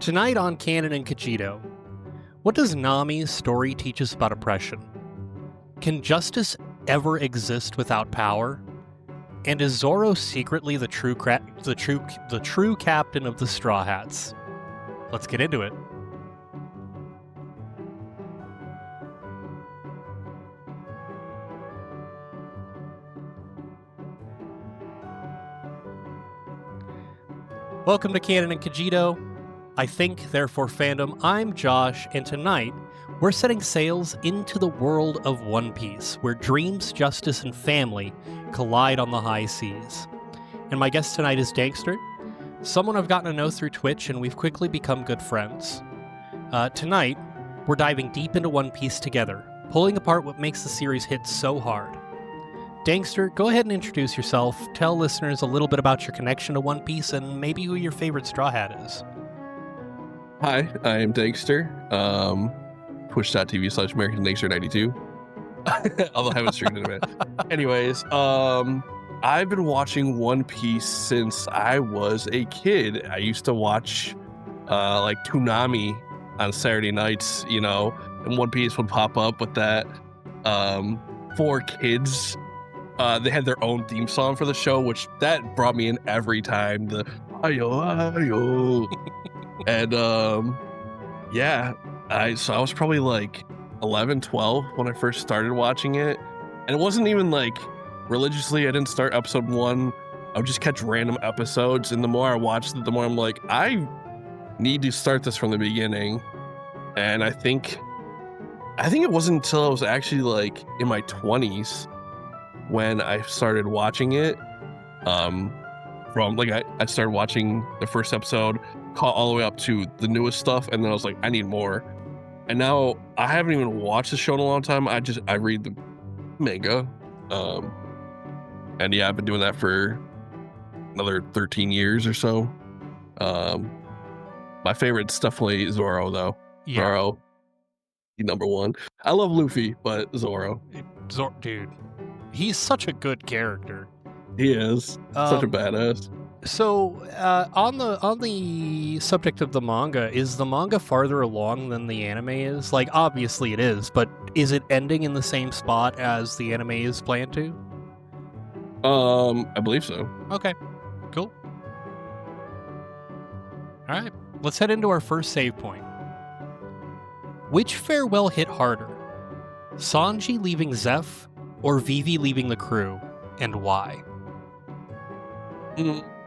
Tonight on Canon and Cogito, what does Nami's story teach us about oppression? Can justice ever exist without power? And is Zoro secretly the true captain of the Straw Hats? Let's get into it. Welcome to Canon and Cogito. I think, therefore fandom. I'm Josh, and tonight we're setting sails into the world of One Piece, where dreams, justice, and family collide on the high seas. And my guest tonight is Dankster, someone I've gotten to know through Twitch, and we've quickly become good friends. Tonight, we're diving deep into One Piece together, pulling apart what makes the series hit so hard. Dankster, go ahead and introduce yourself, tell listeners a little bit about your connection to One Piece, and maybe who your favorite Straw Hat is. Hi, I am Dankster, twitch.tv/American Dankster 92, although I haven't streamed in a minute. Anyways, I've been watching One Piece since I was a kid. I used to watch like Nami on Saturday nights, and One Piece would pop up with that for kids. They had their own theme song for the show, which that brought me in every time. The ayo ayo. And so I was probably like 11, 12 when I first started watching it. And it wasn't even like religiously. I didn't start episode 1. I would just catch random episodes. And the more I watched it, the more I'm like, I need to start this from the beginning. And I think it wasn't until I was actually like in my 20s when I started watching it. I started watching the first episode, caught all the way up to the newest stuff, and then I was like, I need more. And now I haven't even watched the show in a long time. I read the manga. And yeah, I've been doing that for another 13 years or so. My favorite's definitely Zoro, though. Yeah. Zoro, number one. I love Luffy, but Zoro. Dude, he's such a good character. He is such a badass. So, on the subject of the manga, is the manga farther along than the anime is? Like, obviously it is, but is it ending in the same spot as the anime is planned to? I believe so. Okay, cool. All right, let's head into our first save point. Which farewell hit harder? Sanji leaving Zeph or Vivi leaving the crew, and why?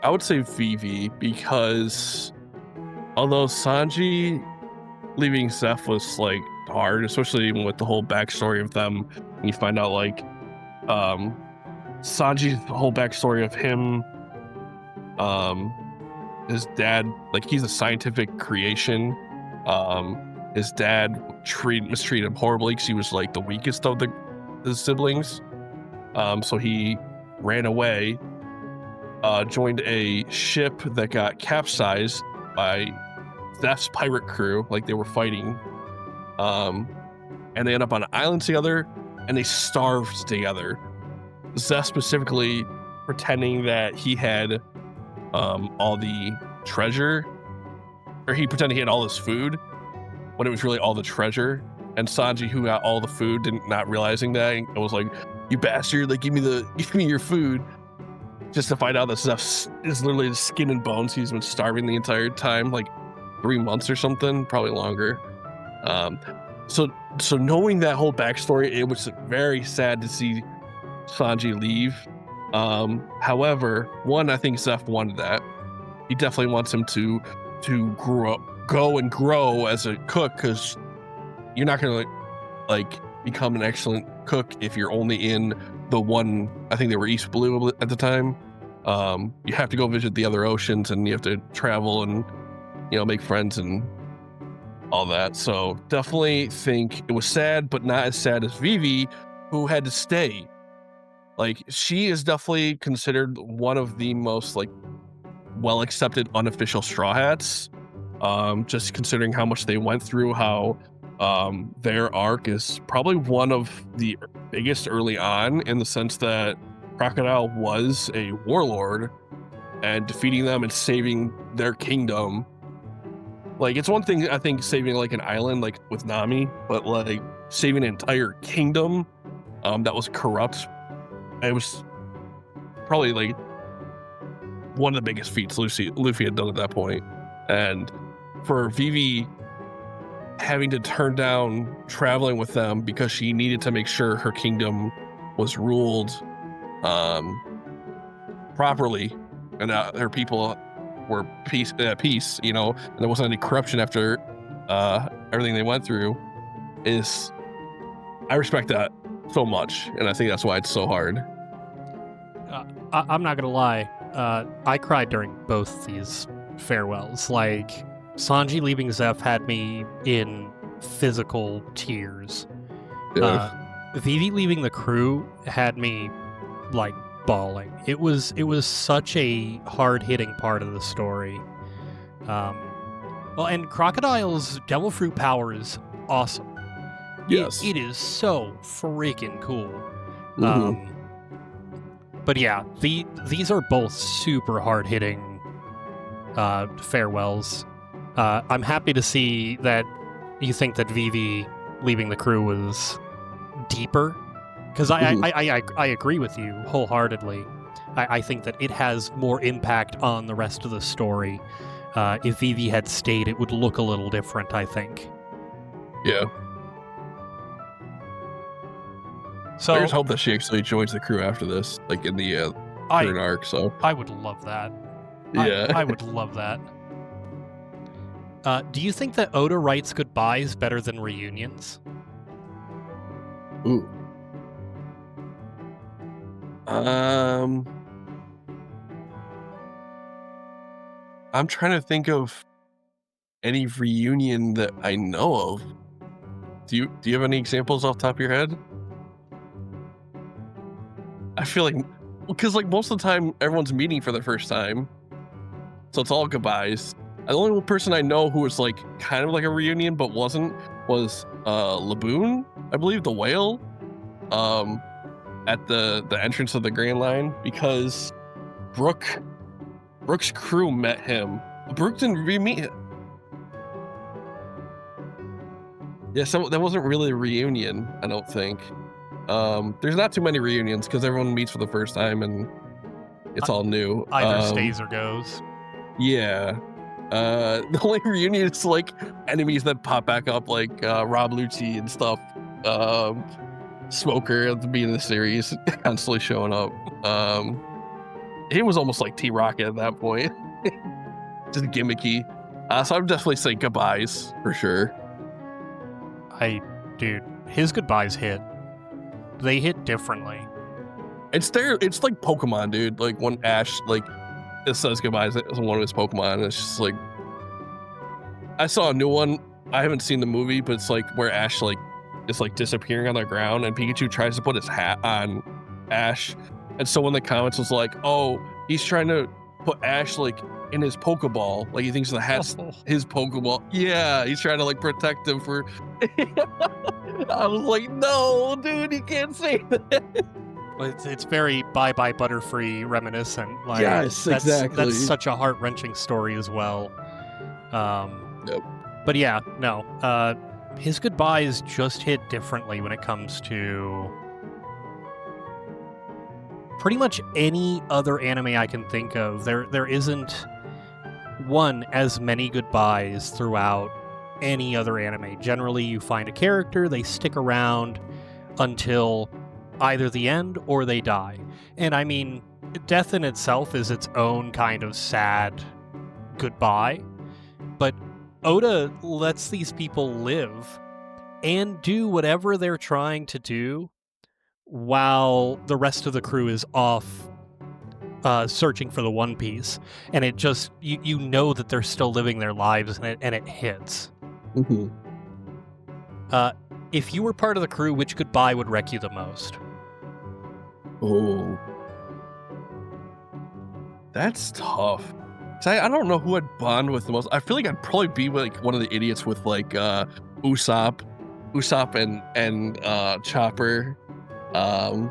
I would say Vivi, because although Sanji leaving Zeph was like hard, especially even with the whole backstory of them, and you find out like Sanji's whole backstory of him, his dad, like he's a scientific creation. His dad mistreated him horribly because he was like the weakest of the siblings. So he ran away. Joined a ship that got capsized by Zeph's pirate crew, like they were fighting, and they end up on an island together, and they starved together. Zeph specifically pretending that he had all the treasure, or he pretended he had all this food, when it was really all the treasure, and Sanji, who got all the food, not realizing that, and was like, "You bastard! Like, give me your food." Just to find out that Zeph is literally skin and bones. He's been starving the entire time, like 3 months or something, probably longer. So knowing that whole backstory, it was very sad to see Sanji leave. However, I think Zeph wanted that. He definitely wants him to go and grow as a cook, because you're not gonna like become an excellent cook if you're only in the one. I think they were East Blue at the time. You have to go visit the other oceans, and you have to travel and make friends and all that. So definitely think it was sad, but not as sad as Vivi, who had to stay. Like, she is definitely considered one of the most like well accepted unofficial Straw Hats. Just considering how much they went through, how their arc is probably one of the biggest early on, in the sense that Crocodile was a warlord, and defeating them and saving their kingdom Like, it's one thing, I think, saving like an island, like with Nami, but like saving an entire kingdom that was corrupt. It was probably like one of the biggest feats Luffy had done at that point. And for Vivi having to turn down traveling with them because she needed to make sure her kingdom was ruled properly, and her people were peace, you know, and there wasn't any corruption after everything they went through. I respect that so much, and I think that's why it's so hard. I'm not gonna lie, I cried during both these farewells. Like, Sanji leaving Zeph had me in physical tears. Vivi leaving the crew had me like bawling. It was such a hard-hitting part of the story. Well, and Crocodile's devil fruit power is awesome. Yes, it is so freaking cool. Mm-hmm. But yeah, these are both super hard-hitting farewells. I'm happy to see that you think that Vivi leaving the crew was deeper, because I agree with you wholeheartedly. I think that it has more impact on the rest of the story. If Vivi had stayed, it would look a little different, I think. Yeah. So I just hope that she actually joins the crew after this, like in the current arc. So I would love that. Yeah, I would love that. Do you think that Oda writes goodbyes better than reunions? Ooh. I'm trying to think of any reunion that I know of. Do you have any examples off the top of your head? I feel like, because like most of the time everyone's meeting for the first time, so it's all goodbyes. The only person I know who was like kind of like a reunion but wasn't was Laboon, I believe, the whale, at the entrance of the Grand Line, because Brook's crew met him. Brook didn't re-meet him. Yeah, so that wasn't really a reunion, I don't think. There's not too many reunions because everyone meets for the first time and it's all new. Either stays or goes. Yeah. The only reunion is like enemies that pop back up, like Rob Lucci and stuff. Smoker at the beginning of the series, constantly showing up. He was almost like T-Rocket at that point. Just gimmicky. So I'd definitely say goodbyes for sure. Dude, his goodbyes hit. They hit differently. It's like Pokemon, dude. Like when Ash like it says goodbyes to one of his Pokemon, it's just like, I saw a new one. I haven't seen the movie, but it's like where Ash like is like disappearing on the ground, and Pikachu tries to put his hat on Ash, and someone in the comments was like, "Oh, he's trying to put Ash like in his Pokeball, like he thinks the hat's his Pokeball." Yeah, he's trying to like protect him for. I was like, "No, dude, you can't say that." It's very Bye Bye Butterfree reminiscent. Like, yes, exactly. That's such a heart-wrenching story as well. Yep. But yeah, no. His goodbyes just hit differently when it comes to pretty much any other anime I can think of. There isn't as many goodbyes throughout any other anime. Generally, you find a character, they stick around until either the end or they die. And I mean, death in itself is its own kind of sad goodbye, but Oda lets these people live and do whatever they're trying to do while the rest of the crew is off searching for the One Piece. And it just, you know that they're still living their lives, and it hits. Mm-hmm. If you were part of the crew, which goodbye would wreck you the most? Oh, that's tough. I don't know who I'd bond with the most. I feel like I'd probably be like one of the idiots with like Usopp and Chopper. I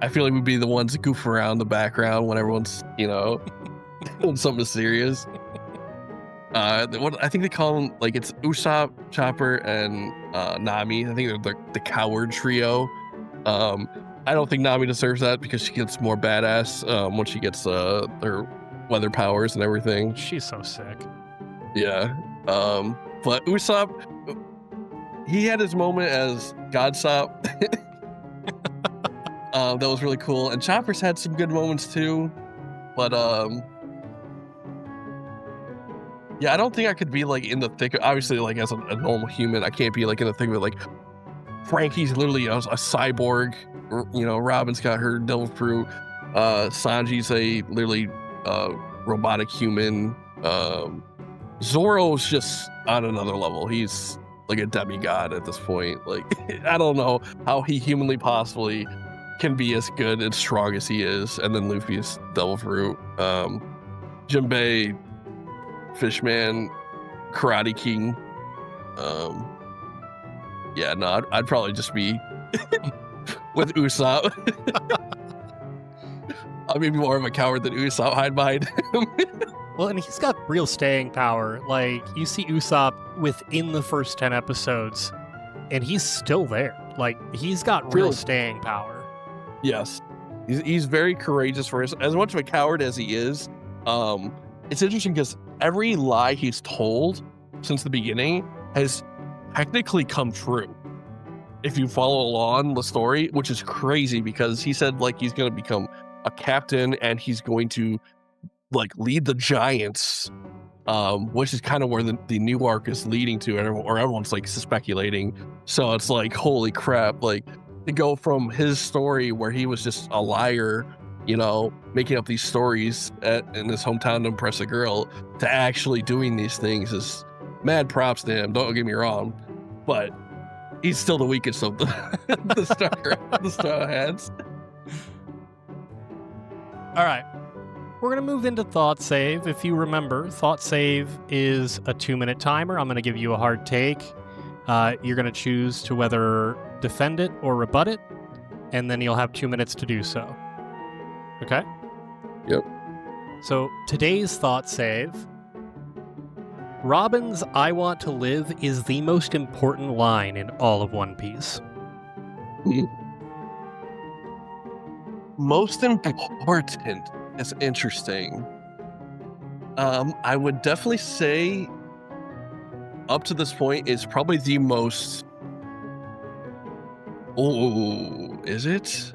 feel like we'd be the ones that goof around in the background when everyone's, doing something serious. What I think they call them, like, it's Usopp, Chopper, and Nami. I think they're the coward trio. I don't think Nami deserves that because she gets more badass once she gets her weather powers and everything. She's so sick. Yeah. But Usopp, he had his moment as Godsop. That was really cool. And Chopper's had some good moments too. But yeah, I don't think I could be like in the thick of, obviously, like as a normal human, I can't be like in the thick of it. Like Frankie's literally a cyborg. You know, Robin's got her devil fruit. Sanji's a literally robotic human. Zoro's just on another level. He's like a demigod at this point. Like, I don't know how he humanly possibly can be as good and strong as he is. And then Luffy's devil fruit. Jinbei, Fishman, Karate King. Yeah, no, I'd probably just be with Usopp. I'm maybe more of a coward than Usopp. Hide behind him. Well, and he's got real staying power. Like, you see Usopp within the first 10 episodes, and he's still there. Like, he's got real staying power. Yes. He's very courageous for as much of a coward as he is. It's interesting because every lie he's told since the beginning has technically come true. If you follow along the story, which is crazy because he said like he's going to become a captain and he's going to like lead the giants, which is kind of where the new arc is leading to, or everyone's like speculating. So it's like, holy crap, like to go from his story where he was just a liar, you know, making up these stories in his hometown to impress a girl, to actually doing these things is mad props to him. Don't get me wrong, but he's still the weakest of the Straw Hats. All right. We're going to move into Thought Save. If you remember, Thought Save is a 2-minute timer. I'm going to give you a hard take. You're going to choose to whether defend it or rebut it, and then you'll have 2 minutes to do so. Okay? Yep. So today's Thought Save. Robin's "I want to live" is the most important line in all of One Piece. Most important is interesting. I would definitely say up to this point is probably the most. Oh, is it?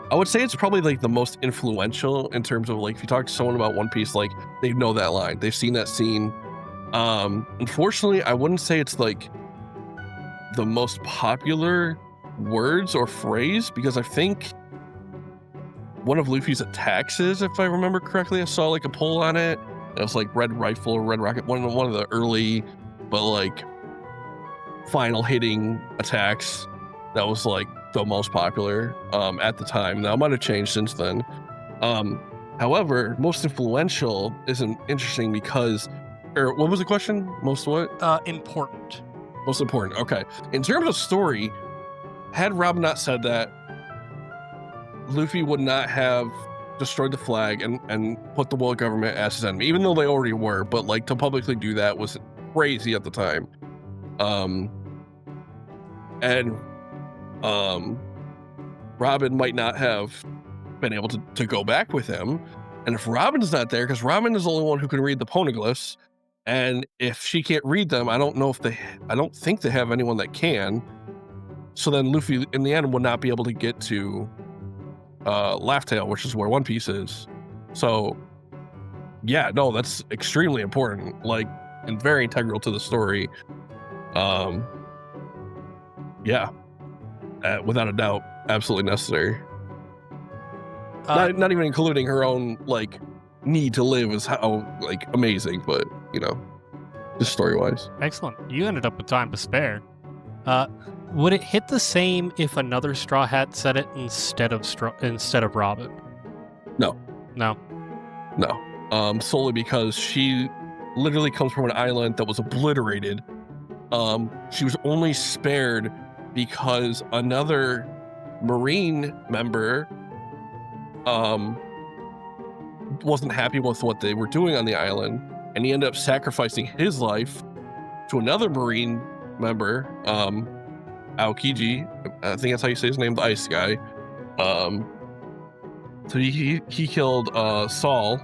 I would say it's probably like the most influential in terms of like if you talk to someone about One Piece, like they know that line, they've seen that scene. Unfortunately, I wouldn't say it's like the most popular words or phrase because I think one of Luffy's attacks is, if I remember correctly, I saw like a poll on it. It was like Red Rifle or Red Rocket, one of the early, but like final hitting attacks. That was like the most popular at the time. Now it might have changed since then. However, most influential isn't interesting because, or what was the question? Most what? Important. Most important. Okay. In terms of story, had Robin not said that, Luffy would not have destroyed the flag and put the world government as his enemy, even though they already were. But like to publicly do that was crazy at the time. Robin might not have been able to go back with him. And if Robin's not there, because Robin is the only one who can read the poneglyphs, and if she can't read them, I don't think they have anyone that can. So then Luffy, in the end, will not be able to get to Laugh Tale, which is where One Piece is. So, yeah, no, that's extremely important, like, and very integral to the story. Yeah, without a doubt, absolutely necessary. Not even including her own like need to live is how like amazing, but you know, just story wise. Excellent. You ended up with time to spare. Would it hit the same if another Straw Hat said it instead of Robin? No. Solely because she literally comes from an island that was obliterated. She was only spared because another Marine member wasn't happy with what they were doing on the island, and he ended up sacrificing his life to another Marine member, Aokiji. I think that's how you say his name, the ice guy. So he killed Saul,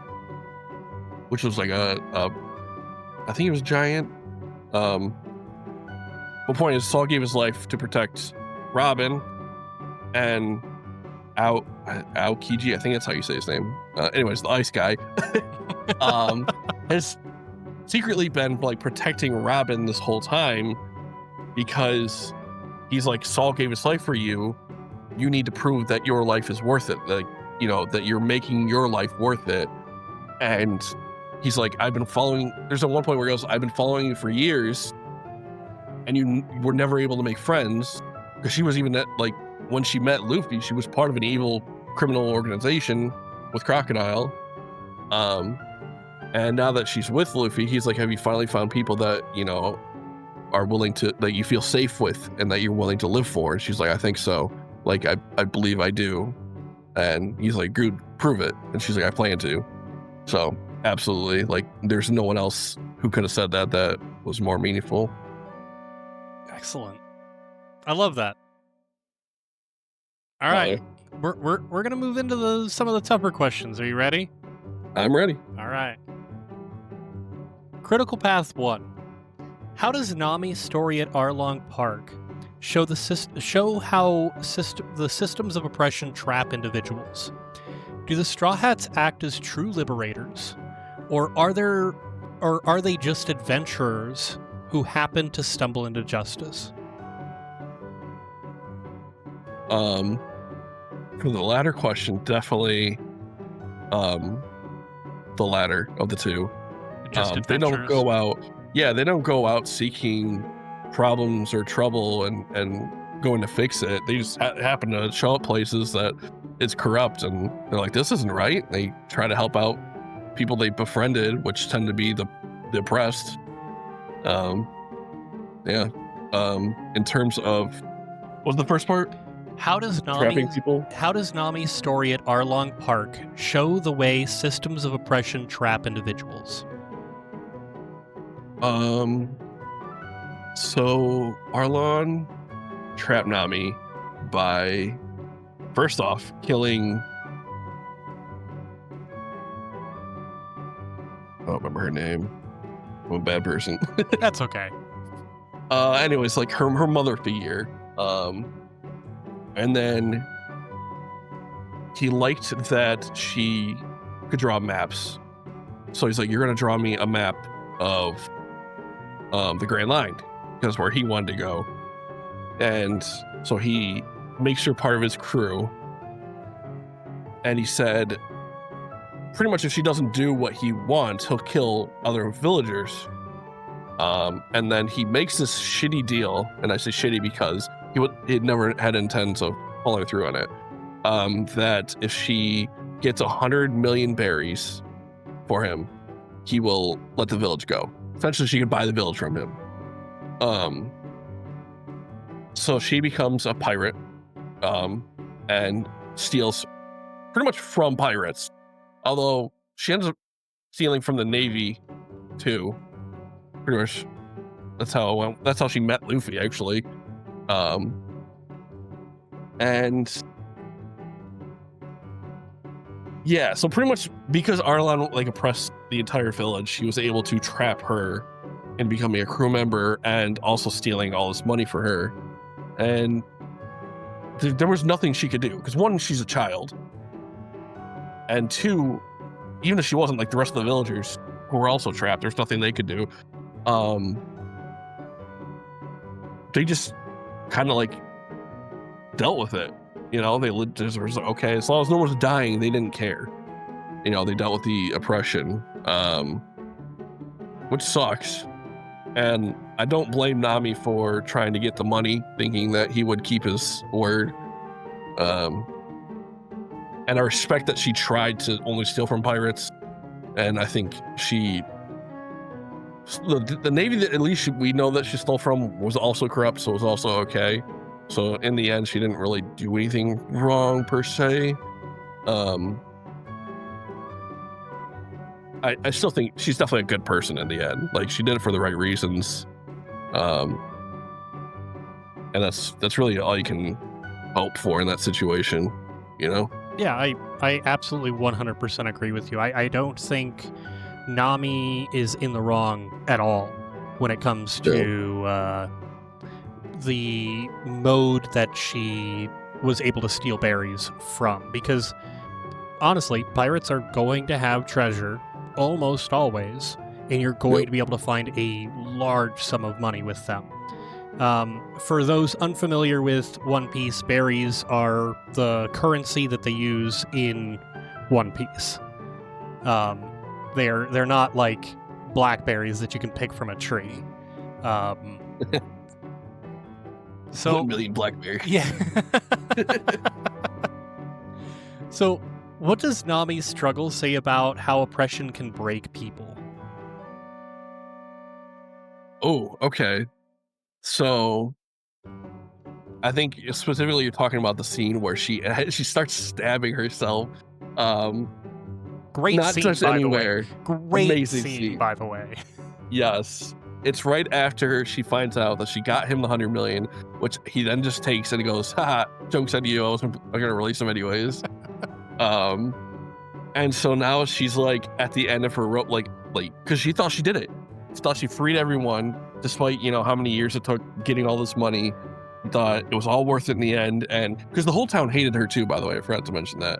which was like I think he was giant. The point is, Saul gave his life to protect Robin, and Aokiji, I think that's how you say his name. Anyways, the ice guy has secretly been like protecting Robin this whole time, because he's like, Saul gave his life for you. You need to prove that your life is worth it. Like, you know, that you're making your life worth it. And he's like, I've been following. There's at one point where he goes, I've been following you for years, and you were never able to make friends, because she was even at, like, when she met Luffy, she was part of an evil criminal organization with Crocodile. And now that she's with Luffy, he's like, have you finally found people that, you know, are willing to, that you feel safe with and that you're willing to live for? And she's like, I think so. Like, I believe I do. And he's like, good, prove it. And she's like, I plan to. So absolutely, like, there's no one else who could have said that was more meaningful. Excellent. I love that. All right, we're gonna move into some of the tougher questions. Are you ready? I'm ready. All right. Critical Path 1. How does Nami's story at Arlong Park show how the systems of oppression trap individuals? Do the Straw Hats act as true liberators, or are they just adventurers who happen to stumble into justice? For the latter question, definitely the latter of the two. They don't go out. Yeah, they don't go out seeking problems or trouble and going to fix it. They just happen to show up places that it's corrupt, and they're like, this isn't right. They try to help out people they befriended, which tend to be the oppressed. In terms of, what was the first part? How does Nami's story at Arlong Park show the way systems of oppression trap individuals? So Arlong trapped Nami by, first off, killing, I don't remember her name. I'm a bad person. That's okay. Anyways, like her mother figure. And then he liked that she could draw maps. So he's like, you're going to draw me a map of the Grand Line, because where he wanted to go. And so he makes her part of his crew. And he said, pretty much if she doesn't do what he wants, he'll kill other villagers. And then he makes this shitty deal. And I say shitty because he never had intents of following through on it. That if she gets 100 million berries for him, he will let the village go. Essentially, she can buy the village from him. So she becomes a pirate, and steals pretty much from pirates. Although she ends up stealing from the Navy too. Pretty much, that's how it went. That's how she met Luffy, actually. And yeah, so pretty much because Arlong like oppressed the entire village, she was able to trap her and becoming a crew member and also stealing all this money for her. And there was nothing she could do, because one, she's a child, and two, even if she wasn't, like the rest of the villagers who were also trapped, there's nothing they could do. They just kind of like dealt with it, you know. They just was like, okay, as long as no one's dying, they didn't care, you know. They dealt with the oppression, which sucks. And I don't blame Nami for trying to get the money, thinking that he would keep his word. And I respect that she tried to only steal from pirates. And I think the Navy that at least we know that she stole from was also corrupt, so it was also okay. So in the end, she didn't really do anything wrong per se. I still think she's definitely a good person in the end. Like, she did it for the right reasons. And that's really all you can hope for in that situation, you know? Yeah, I absolutely 100% agree with you. I don't think Nami is in the wrong at all when it comes to the mode that she was able to steal berries from. Because, honestly, pirates are going to have treasure almost always, and you're going to be able to find a large sum of money with them. For those unfamiliar with One Piece, berries are the currency that they use in One Piece. They're not like blackberries that you can pick from a tree. So 1 million blackberries. Yeah. So, what does Nami's struggle say about how oppression can break people? Oh, okay. So, I think specifically you're talking about the scene where she starts stabbing herself. Great Not scene, just by anywhere. the way. Great Amazing scene, by the way. Yes. It's right after she finds out that she got him the 100 million, which he then just takes and he goes, haha, joke's on you, I'm gonna release him anyways. And so now she's like at the end of her rope, like because she thought she did it. She thought she freed everyone, despite, you know, how many years it took getting all this money. Thought it was all worth it in the end. And because the whole town hated her too, by the way, I forgot to mention that.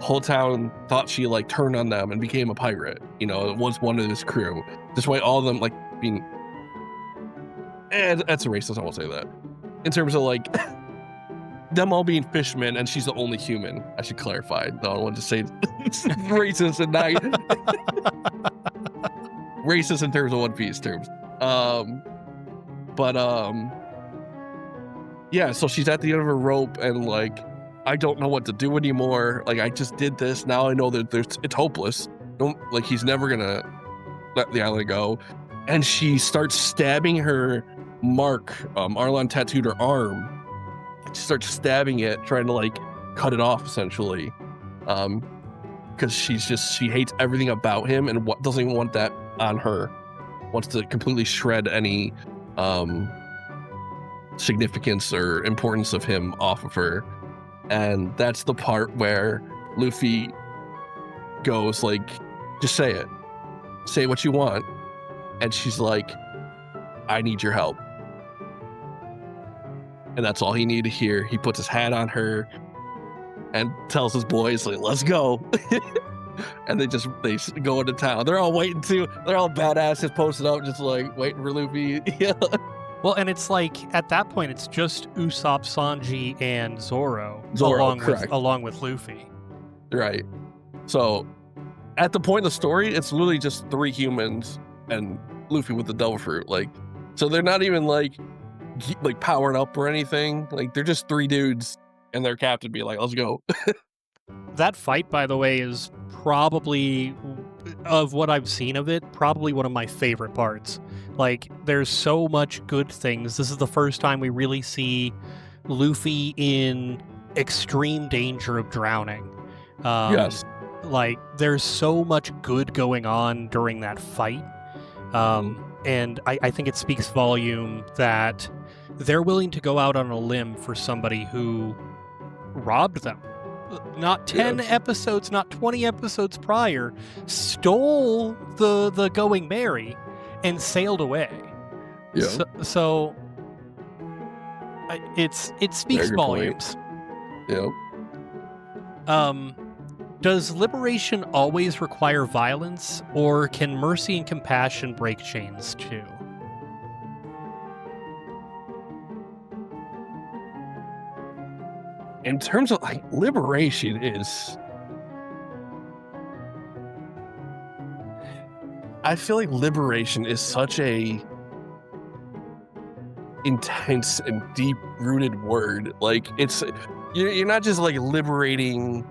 Whole town thought she like turned on them and became a pirate. You know, it was one of this crew. Despite all of them like being, that's a racist, I won't say that. In terms of like them all being fishermen and she's the only human. I should clarify. No, I want to say racist and not racist in terms of One Piece terms. Yeah, so she's at the end of her rope and like, I don't know what to do anymore. Like, I just did this. Now I know that it's hopeless. Like, he's never gonna let the island go. And she starts stabbing her mark. Arlon tattooed her arm. She starts stabbing it, trying to like cut it off essentially. Because she hates everything about him and doesn't even want that on her. Wants to completely shred any significance or importance of him off of her. And that's the part where Luffy goes like, just say it. Say what you want. And she's like, I need your help. And that's all he needed to hear. He puts his hat on her and tells his boys, like, let's go. And they go into town. They're all waiting too. They're all badasses posted up, just like waiting for Luffy. Yeah. Well, and it's like at that point, it's just Usopp, Sanji, and Zoro along with Luffy. Right. So, at the point of the story, it's literally just 3 humans and Luffy with the devil fruit. Like, so they're not even like powered up or anything. Like, they're just 3 dudes and their captain be like, "Let's go." That fight, by the way, is probably, of what I've seen of it, probably one of my favorite parts. Like, there's so much good things. This is the first time we really see Luffy in extreme danger of drowning. Yes. Like, there's so much good going on during that fight. And I think it speaks volume that they're willing to go out on a limb for somebody who robbed them. Not 10 episodes, not 20 episodes prior, stole the Going Merry and sailed away. Yeah. So it speaks volumes. Yeah. Does liberation always require violence, or can mercy and compassion break chains too? In terms of like liberation I feel like liberation is such a intense and deep rooted word. Like, you're not just like liberating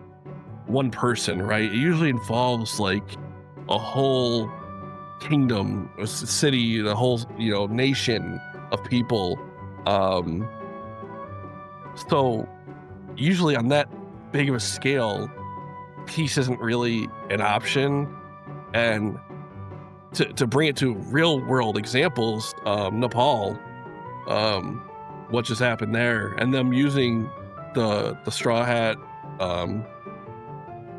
one person, right? It usually involves like a whole kingdom, a city, the whole, nation of people. So usually on that big of a scale, peace isn't really an option. And to bring it to real world examples, Nepal, what just happened there, and them using the Straw Hat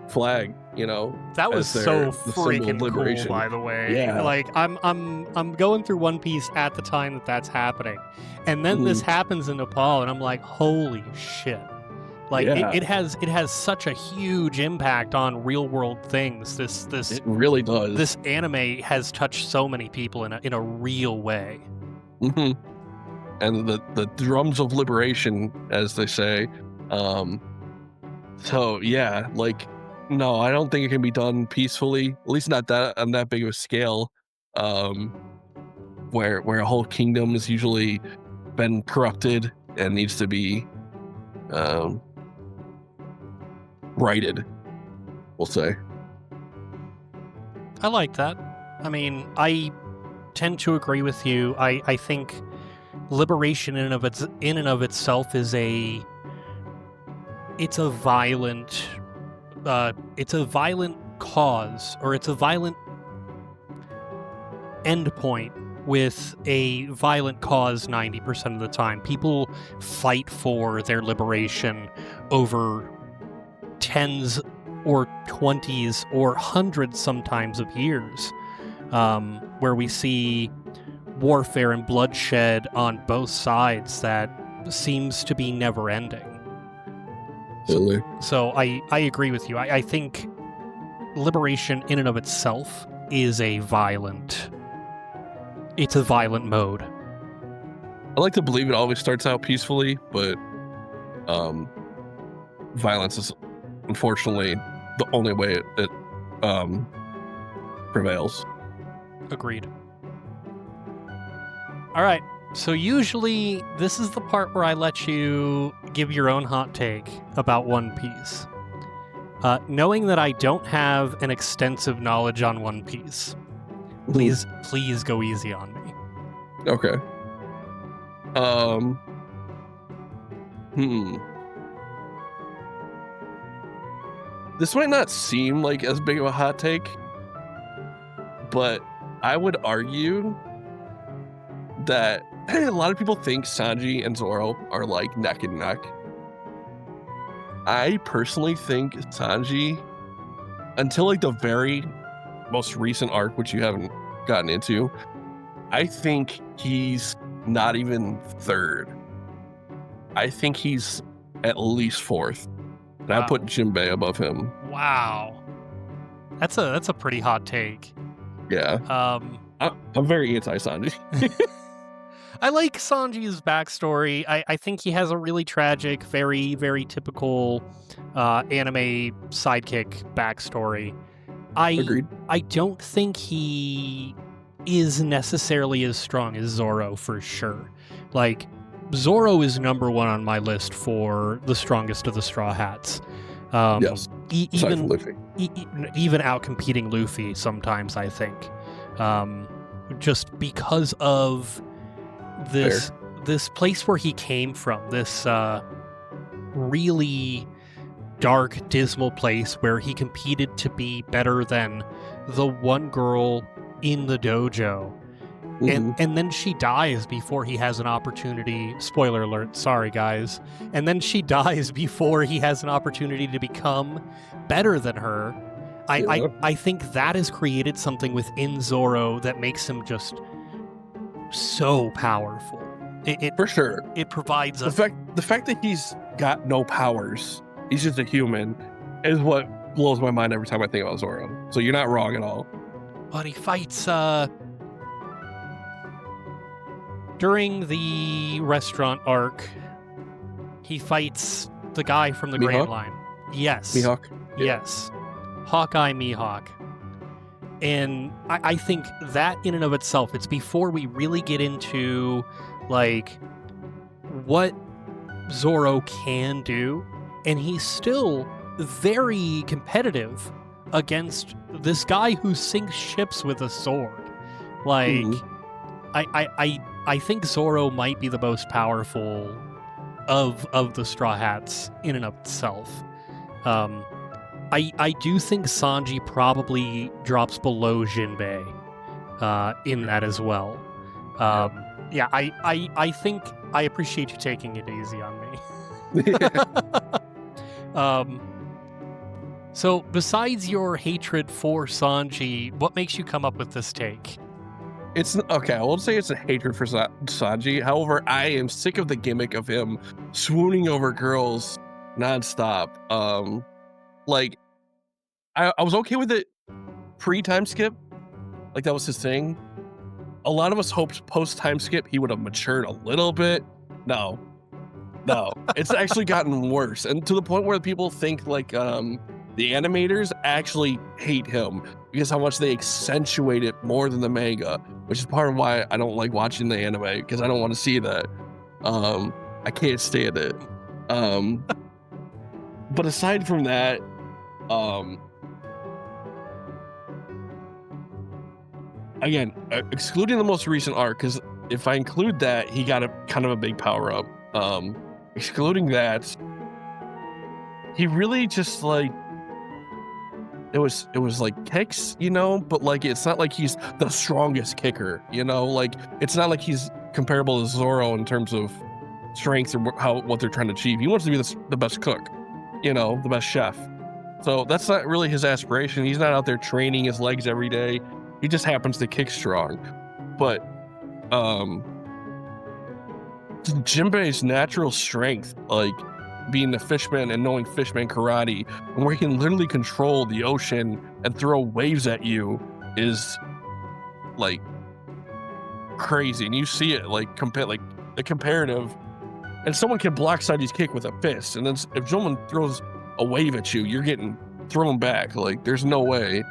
flag, that was as so the symbol of freaking cool, liberation. by the way. Yeah. Like I'm going through One Piece at the time that's happening, and then this happens in Nepal, and I'm like, holy shit! Like Yeah. it has such a huge impact on real world things. This It really does. this anime has touched so many people in a real way. And the drums of liberation, as they say. So yeah, like, no, I don't think it can be done peacefully, at least not that on that big of a scale, where a whole kingdom has usually been corrupted and needs to be righted, we'll say. I like that. I mean, I tend to agree with you. I think liberation in and of itself is a violent cause, or it's a violent endpoint with a violent cause 90% of the time. People fight for their liberation over tens or 20s or hundreds sometimes of years, where we see warfare and bloodshed on both sides that seems to be never ending. So I agree with you. I think liberation in and of itself is a violent mode. I like to believe it always starts out peacefully, but violence is unfortunately the only way it prevails. Agreed. All right. So usually this is the part where I let you give your own hot take about One Piece. Knowing that I don't have an extensive knowledge on One Piece, please go easy on me. Okay. This might not seem like as big of a hot take, but I would argue that a lot of people think Sanji and Zoro are like neck and neck. I personally think Sanji, until like the very most recent arc, which you haven't gotten into, I think he's not even third. I think he's at least fourth. And I put Jinbei above him. Wow. That's a pretty hot take. Yeah. I'm very anti-Sanji. I like Sanji's backstory. I think he has a really tragic, very, very typical anime sidekick backstory. Agreed. I don't think he is necessarily as strong as Zoro, for sure. Like, Zoro is number one on my list for the strongest of the Straw Hats. Yes. Even out-competing Luffy sometimes, I think. Just because of this place where he came from, this really dark, dismal place where he competed to be better than the one girl in the dojo. And then she dies before he has an opportunity. Spoiler alert, sorry guys. And then she dies before he has an opportunity to become better than her. I think that has created something within Zoro that makes him just so powerful. For sure. It provides the fact that he's got no powers, he's just a human, is what blows my mind every time I think about Zoro. So you're not wrong at all. But he fights during the restaurant arc, he fights the guy from the Mihawk? Grand Line. Yes. Mihawk? Yeah. Yes. Hawkeye Mihawk. And I think that in and of itself, it's before we really get into, like, what Zoro can do. And he's still very competitive against this guy who sinks ships with a sword. Like, I think Zoro might be the most powerful of the Straw Hats in and of itself. I do think Sanji probably drops below Jinbei in that as well. Yeah, I think I appreciate you taking it easy on me. So besides your hatred for Sanji, what makes you come up with this take? It's okay. I won't say it's a hatred for Sanji. However, I am sick of the gimmick of him swooning over girls nonstop. Like I was okay with it pre-time skip. Like that was his thing. A lot of us hoped post-time skip he would have matured a little bit. No, it's actually gotten worse, and to the point where people think like the animators actually hate him because how much they accentuate it more than the manga, which is part of why I don't like watching the anime, because I don't want to see that. I can't stand it. But aside from that, again, excluding the most recent arc, because if I include that, he got a kind of a big power up. Excluding that, he really just like it was like kicks, you know, but like it's not like he's the strongest kicker, you know, like it's not like he's comparable to Zoro in terms of strength or what they're trying to achieve. He wants to be the best cook, you know, the best chef. So that's not really his aspiration. He's not out there training his legs every day. He just happens to kick strong. But Jinbei's natural strength, like being a fishman and knowing fishman karate, and where he can literally control the ocean and throw waves at you, is like crazy. And you see it like the comparative, and someone can block Sanji's kick with a fist, and then if someone throws a wave at you, you're getting thrown back. Like there's no way.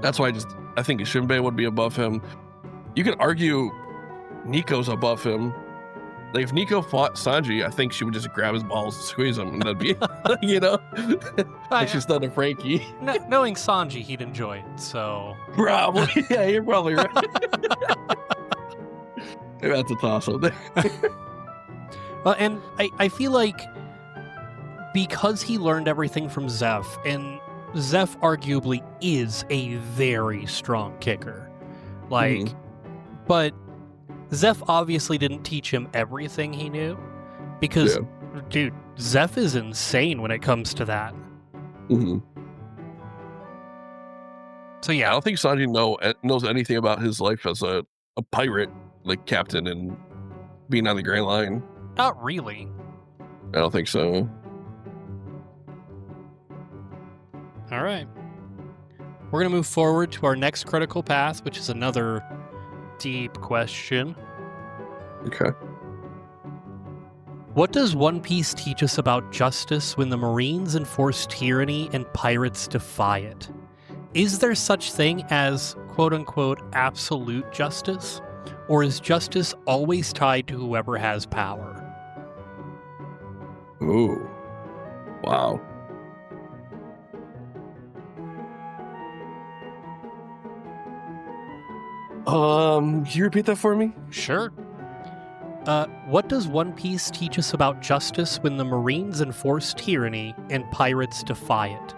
That's why I think Jinbei would be above him. You could argue Nico's above him. Like if Nico fought Sanji, I think she would just grab his balls and squeeze him, and that'd be, you know, like she's done to Frankie. Knowing Sanji, he'd enjoy it. So probably, yeah, you're probably right. Maybe that's a toss-up. And I feel like because he learned everything from Zeph, and Zeph arguably is a very strong kicker, like, but Zeph obviously didn't teach him everything he knew, because, dude, Zeph is insane when it comes to that. So yeah, I don't think Sanji knows anything about his life as a pirate, like captain and being on the Grand Line. Not really. I don't think so. All right. We're going to move forward to our next critical path, which is another deep question. Okay. What does One Piece teach us about justice when the Marines enforce tyranny and pirates defy it? Is there such thing as quote-unquote absolute justice? Or is justice always tied to whoever has power? Ooh. Wow. Can you repeat that for me? Sure. What does One Piece teach us about justice when the Marines enforce tyranny and pirates defy it?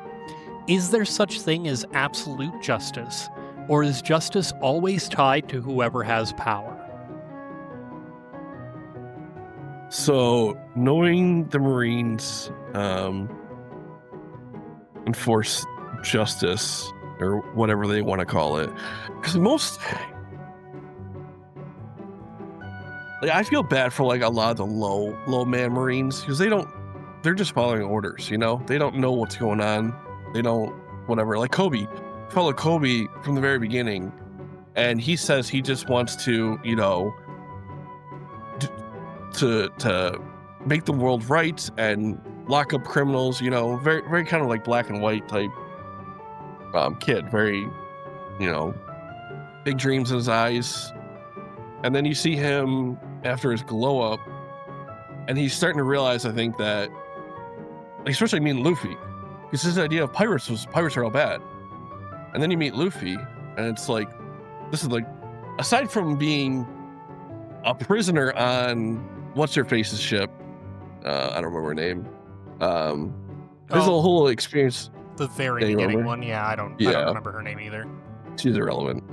Is there such thing as absolute justice, or is justice always tied to whoever has power? So, knowing the Marines enforce justice, or whatever they want to call it, because I feel bad for like a lot of the low man Marines, because they're just following orders, you know? They don't know what's going on. They don't, whatever. Like Kobe, followed Kobe from the very beginning, and he says he just wants to, you know, to make the world right and lock up criminals, you know, very, very kind of like black and white type kid, very, you know, big dreams in his eyes. And then you see him after his glow up, and he's starting to realize, I think, that, especially meeting Luffy, because his idea of pirates are all bad. And then you meet Luffy, and it's like, this is like, aside from being a prisoner on what's her face's ship, I don't remember her name. His whole experience. The very beginning one. Yeah, I don't remember her name either. She's irrelevant.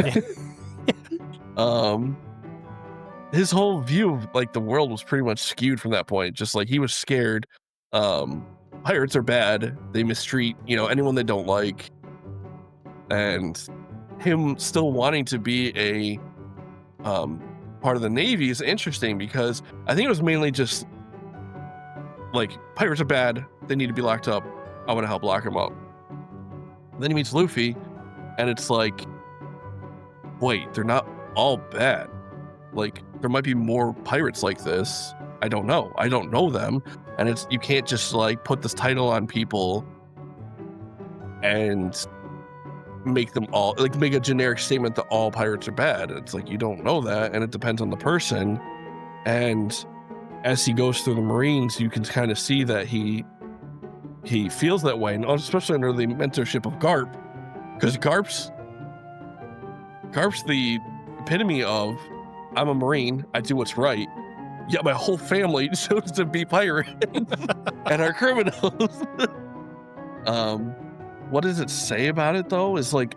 His whole view of like the world was pretty much skewed from that point. Just like he was scared. Pirates are bad. They mistreat, anyone they don't like. And him still wanting to be a part of the Navy is interesting because I think it was mainly just like pirates are bad. They need to be locked up. I want to help lock them up. Then he meets Luffy, and it's like, wait, they're not all bad. Like, there might be more pirates like this. I don't know. I don't know them. And you can't just like put this title on people and make them all like make a generic statement that all pirates are bad. It's like, you don't know that. And it depends on the person. And as he goes through the Marines, you can kind of see that he feels that way, and especially under the mentorship of Garp, because Garp's the epitome of, I'm a Marine, I do what's right, yet my whole family chose to be pirates and are criminals. What does it say about it though? Is like,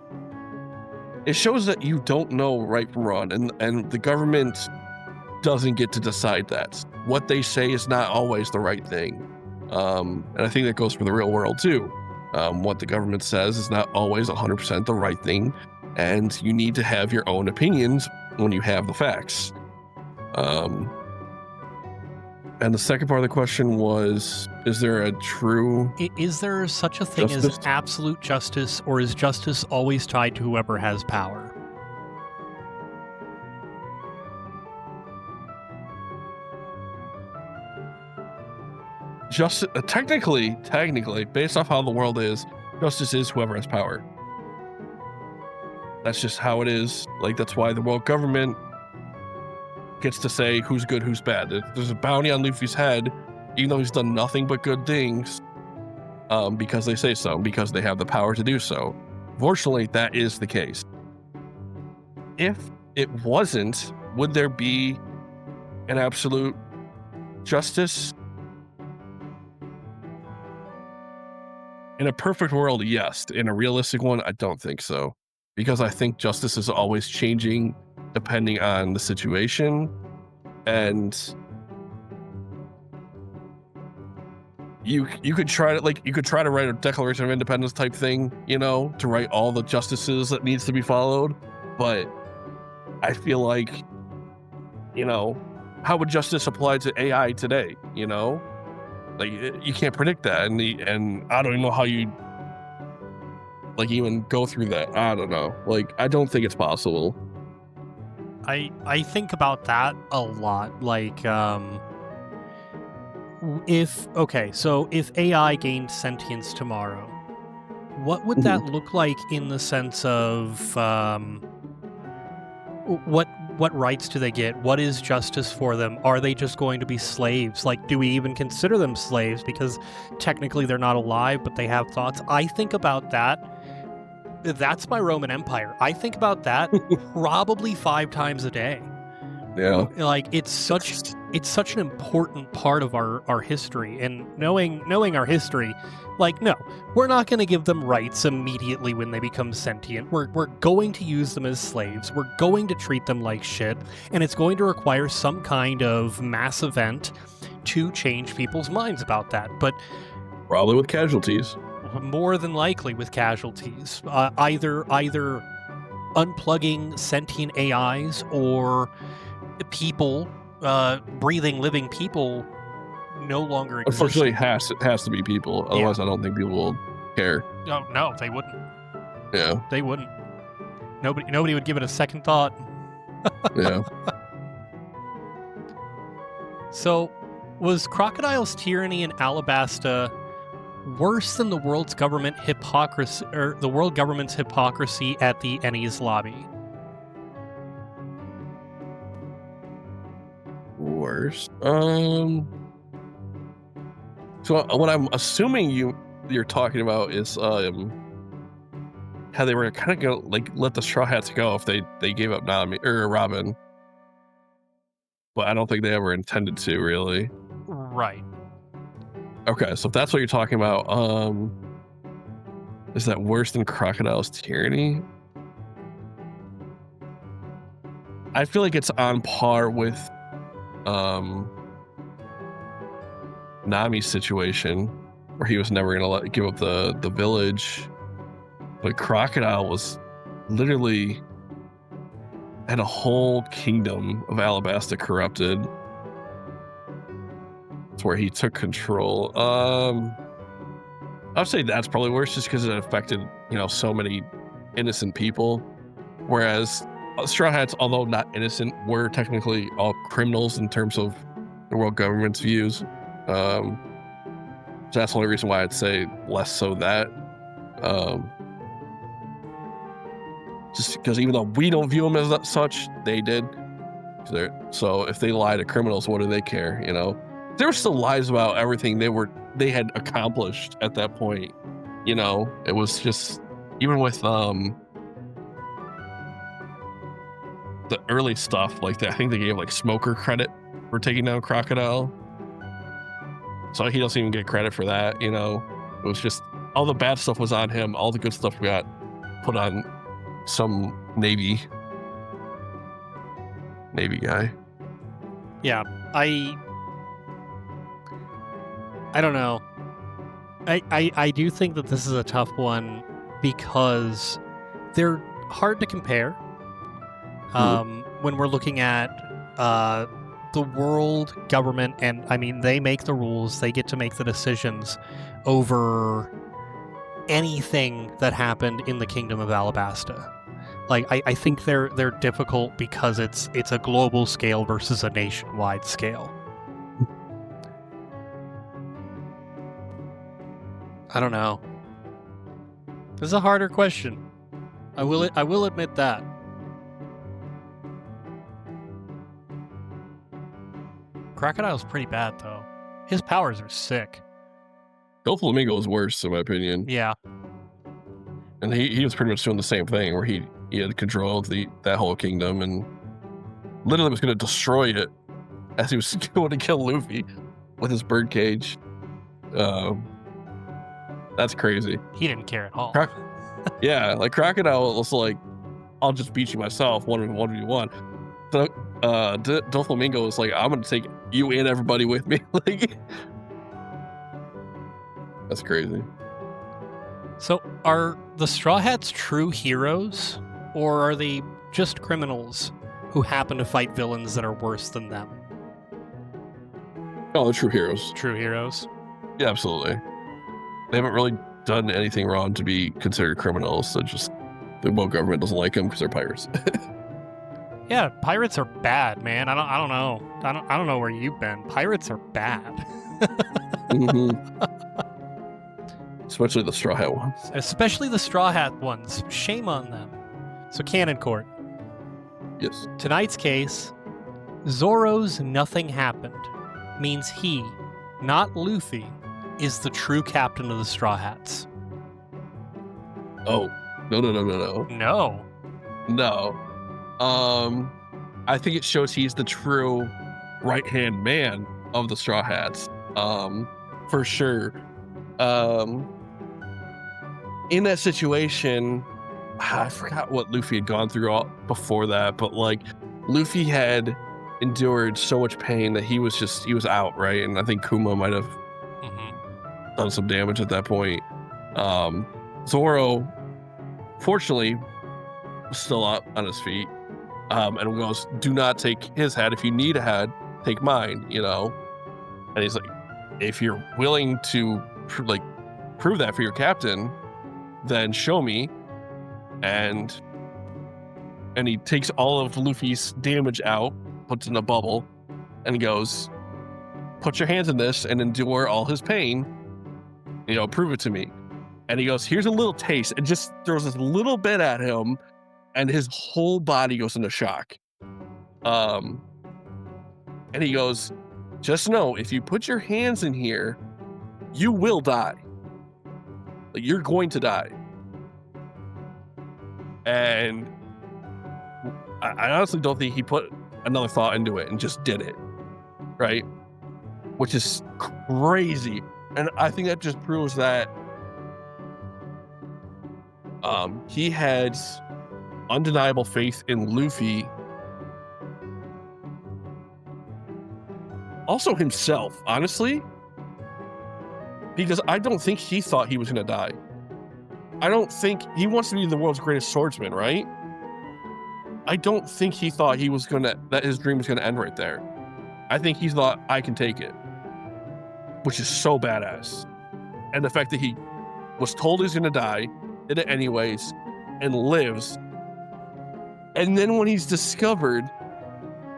it shows that you don't know right from wrong, and the government doesn't get to decide that. What they say is not always the right thing. And I think that goes for the real world too. What the government says is not always 100% the right thing, and you need to have your own opinions when you have the facts. And the second part of the question was, is there is there such a thing as absolute justice, or is justice always tied to whoever has power? Technically, based off how the world is, justice is whoever has power. That's just how it is. Like, that's why the world government gets to say who's good, who's bad. There's a bounty on Luffy's head, even though he's done nothing but good things, because they say so, because they have the power to do so. Fortunately, that is the case. If it wasn't, would there be an absolute justice? In a perfect world, yes. In a realistic one, I don't think so. Because I think justice is always changing depending on the situation. And you could try to write a Declaration of Independence type thing, to write all the justices that needs to be followed. But I feel like, how would justice apply to AI today, Like, you can't predict that, and I don't even know how you even go through that. I don't know. I don't think it's possible. I think about that a lot. If AI gained sentience tomorrow, what would that look like in the sense of what rights do they get? What is justice for them? Are they just going to be slaves? Do we even consider them slaves? Because technically they're not alive, but they have thoughts. I think about that. That's my Roman Empire. I think about that probably 5 times a day. Yeah. It's such an important part of our history, and knowing our history, no, we're not going to give them rights immediately when they become sentient. We're going to use them as slaves. We're going to treat them like shit, and it's going to require some kind of mass event to change people's minds about that. But probably with casualties. More than likely with casualties. Either unplugging sentient AIs or people, breathing, living people no longer exist. Unfortunately, it has to be people. Otherwise, I don't think people will care. No, they wouldn't. Yeah. They wouldn't. Nobody would give it a second thought. Yeah. So, was Crocodile's tyranny in Alabasta worse than the world government's hypocrisy at the Enies lobby? Worse. So what I'm assuming you're talking about is how they were kind of gonna let the Straw Hats go if they gave up Nami or Robin, but I don't think they ever intended to, really. Right. Okay, so if that's what you're talking about, is that worse than Crocodile's tyranny? I feel like it's on par with Nami's situation, where he was never gonna give up the village, but Crocodile was literally had a whole kingdom of Alabasta corrupted. It's where he took control. I'd say that's probably worse, just because it affected, so many innocent people. Whereas Straw Hats, although not innocent, were technically all criminals in terms of the world government's views. So that's the only reason why I'd say less so that. Just because even though we don't view them as such, they did. So if they lie to criminals, what do they care? There were still lies about everything they had accomplished at that point. It was just, even with the early stuff, like I think they gave like Smoker credit for taking down Crocodile. So he doesn't even get credit for that. It was just all the bad stuff was on him. All the good stuff got put on some Navy guy. Yeah, I don't know. I do think that this is a tough one because they're hard to compare. When we're looking at the world government, and I mean, they make the rules, they get to make the decisions over anything that happened in the Kingdom of Alabasta. Like, I think they're difficult because it's a global scale versus a nationwide scale. I don't know. This is a harder question. I will admit that. Crocodile's pretty bad, though. His powers are sick. Doflamingo is worse, in my opinion. Yeah. And he was pretty much doing the same thing, where he had control of that whole kingdom and literally was going to destroy it as he was going to kill Luffy with his birdcage. That's crazy. He didn't care at all. Yeah, like Crocodile was like, I'll just beat you myself, 1v1. So Doflamingo was like, I'm going to take you and everybody with me. Like, that's crazy. So are the Straw Hats true heroes, or are they just criminals who happen to fight villains that are worse than them? Oh, they're true heroes. True heroes? Yeah, absolutely. They haven't really done anything wrong to be considered criminals. So just the world government doesn't like them because they're pirates. Yeah, pirates are bad, man. I don't know. I don't know where you've been. Pirates are bad. Mm-hmm. Especially the Straw Hat ones. Especially the Straw Hat ones. Shame on them. So, Canon Court. Yes. Tonight's case, Zoro's nothing happened means he, not Luffy, is the true captain of the Straw Hats. Oh, no. No. I think it shows he's the true right-hand man of the Straw Hats. For sure. In that situation, I forgot what Luffy had gone through before that, but like Luffy had endured so much pain that he was out, right? And I think Kuma might have done some damage at that point. Zoro, fortunately, was still up on his feet, and goes, "Do not take his hat. If you need a hat, take mine." And he's like, "If you're willing to prove that for your captain, then show me." And he takes all of Luffy's damage out, puts it in a bubble, and goes, "Put your hands in this and endure all his pain. Prove it to me." And he goes, "Here's a little taste," and just throws this little bit at him, and his whole body goes into shock. And he goes, "Just know, if you put your hands in here, you will die. Like, you're going to die." And I honestly don't think he put another thought into it and just did it, right? Which is crazy And I think that just proves that he had undeniable faith in Luffy. Also himself, honestly. Because I don't think he thought he was going to die. I don't think he wants to be the world's greatest swordsman, right? I don't think he thought that his dream was going to end right there. I think he thought, I can take it. Which is so badass. And the fact that he was told he's going to die, did it anyways, and lives. And then when he's discovered,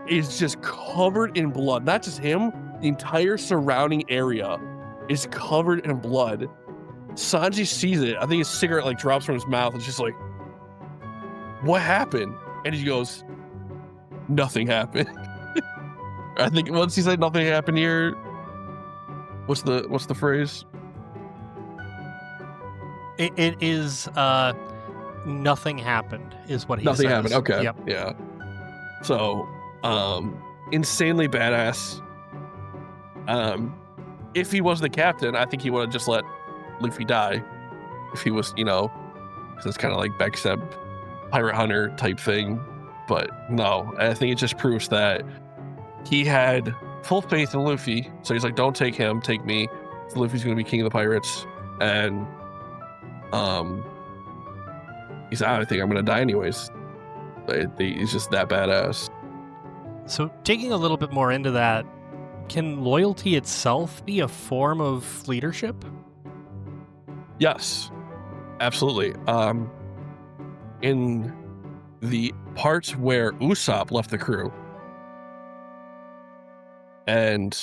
is just covered in blood. Not just him, the entire surrounding area is covered in blood. Sanji sees it. I think his cigarette like drops from his mouth. It's just like, what happened? And he goes, nothing happened. I think once he said nothing happened here, what's the phrase? It is nothing happened is what he says. Nothing happened. Okay. Yep. Yeah. So, insanely badass. If he was the captain, I think he would have just let Luffy die. If he was, because it's kind of like Backstab pirate hunter type thing. But no, I think it just proves that he had full faith in Luffy. So he's like, don't take him, take me. So Luffy's going to be king of the pirates. And he's like, I think I'm going to die anyways. He's just that badass. So digging a little bit more into that, can loyalty itself be a form of leadership? Yes, absolutely. In the parts where Usopp left the crew, and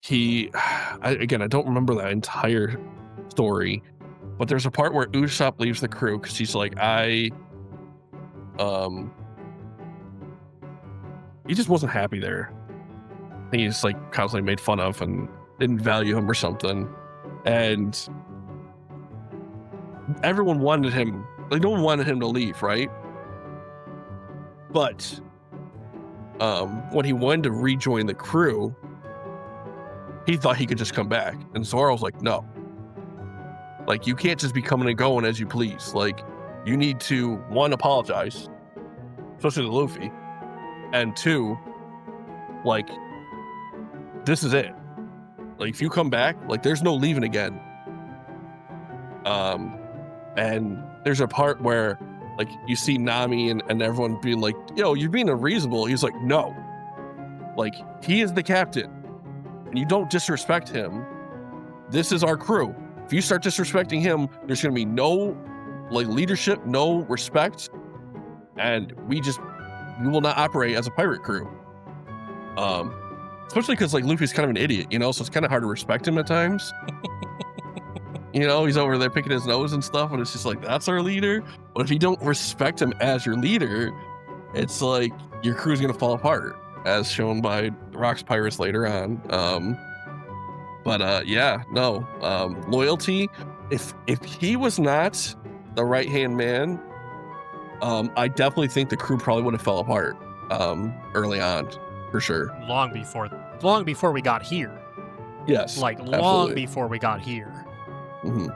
I don't remember that entire story, but there's a part where Usopp leaves the crew because he's like, he just wasn't happy there. He's like constantly made fun of and didn't value him or something. And everyone wanted him, like no one wanted him to leave, right? But when he wanted to rejoin the crew, he thought he could just come back. And Zoro was like, no. Like, you can't just be coming and going as you please. Like, you need to, one, apologize, especially to Luffy, and two, like, this is it. Like, if you come back, like, there's no leaving again. And there's a part where, like, you see Nami and everyone being like, yo, you're being unreasonable. He's like, no. Like, he is the captain. And you don't disrespect him. This is our crew. If you start disrespecting him, there's going to be no, like, leadership, no respect. And we will not operate as a pirate crew. Especially because, like, Luffy's kind of an idiot, so it's kind of hard to respect him at times. He's over there picking his nose and stuff, and it's just like, that's our leader. But if you don't respect him as your leader, it's like your crew's gonna fall apart, as shown by the Rocks Pirates later on. Loyalty. If he was not the right-hand man, I definitely think the crew probably would have fell apart early on, for sure. Long before we got here. Yes, like absolutely. Long before we got here. Mm-hmm.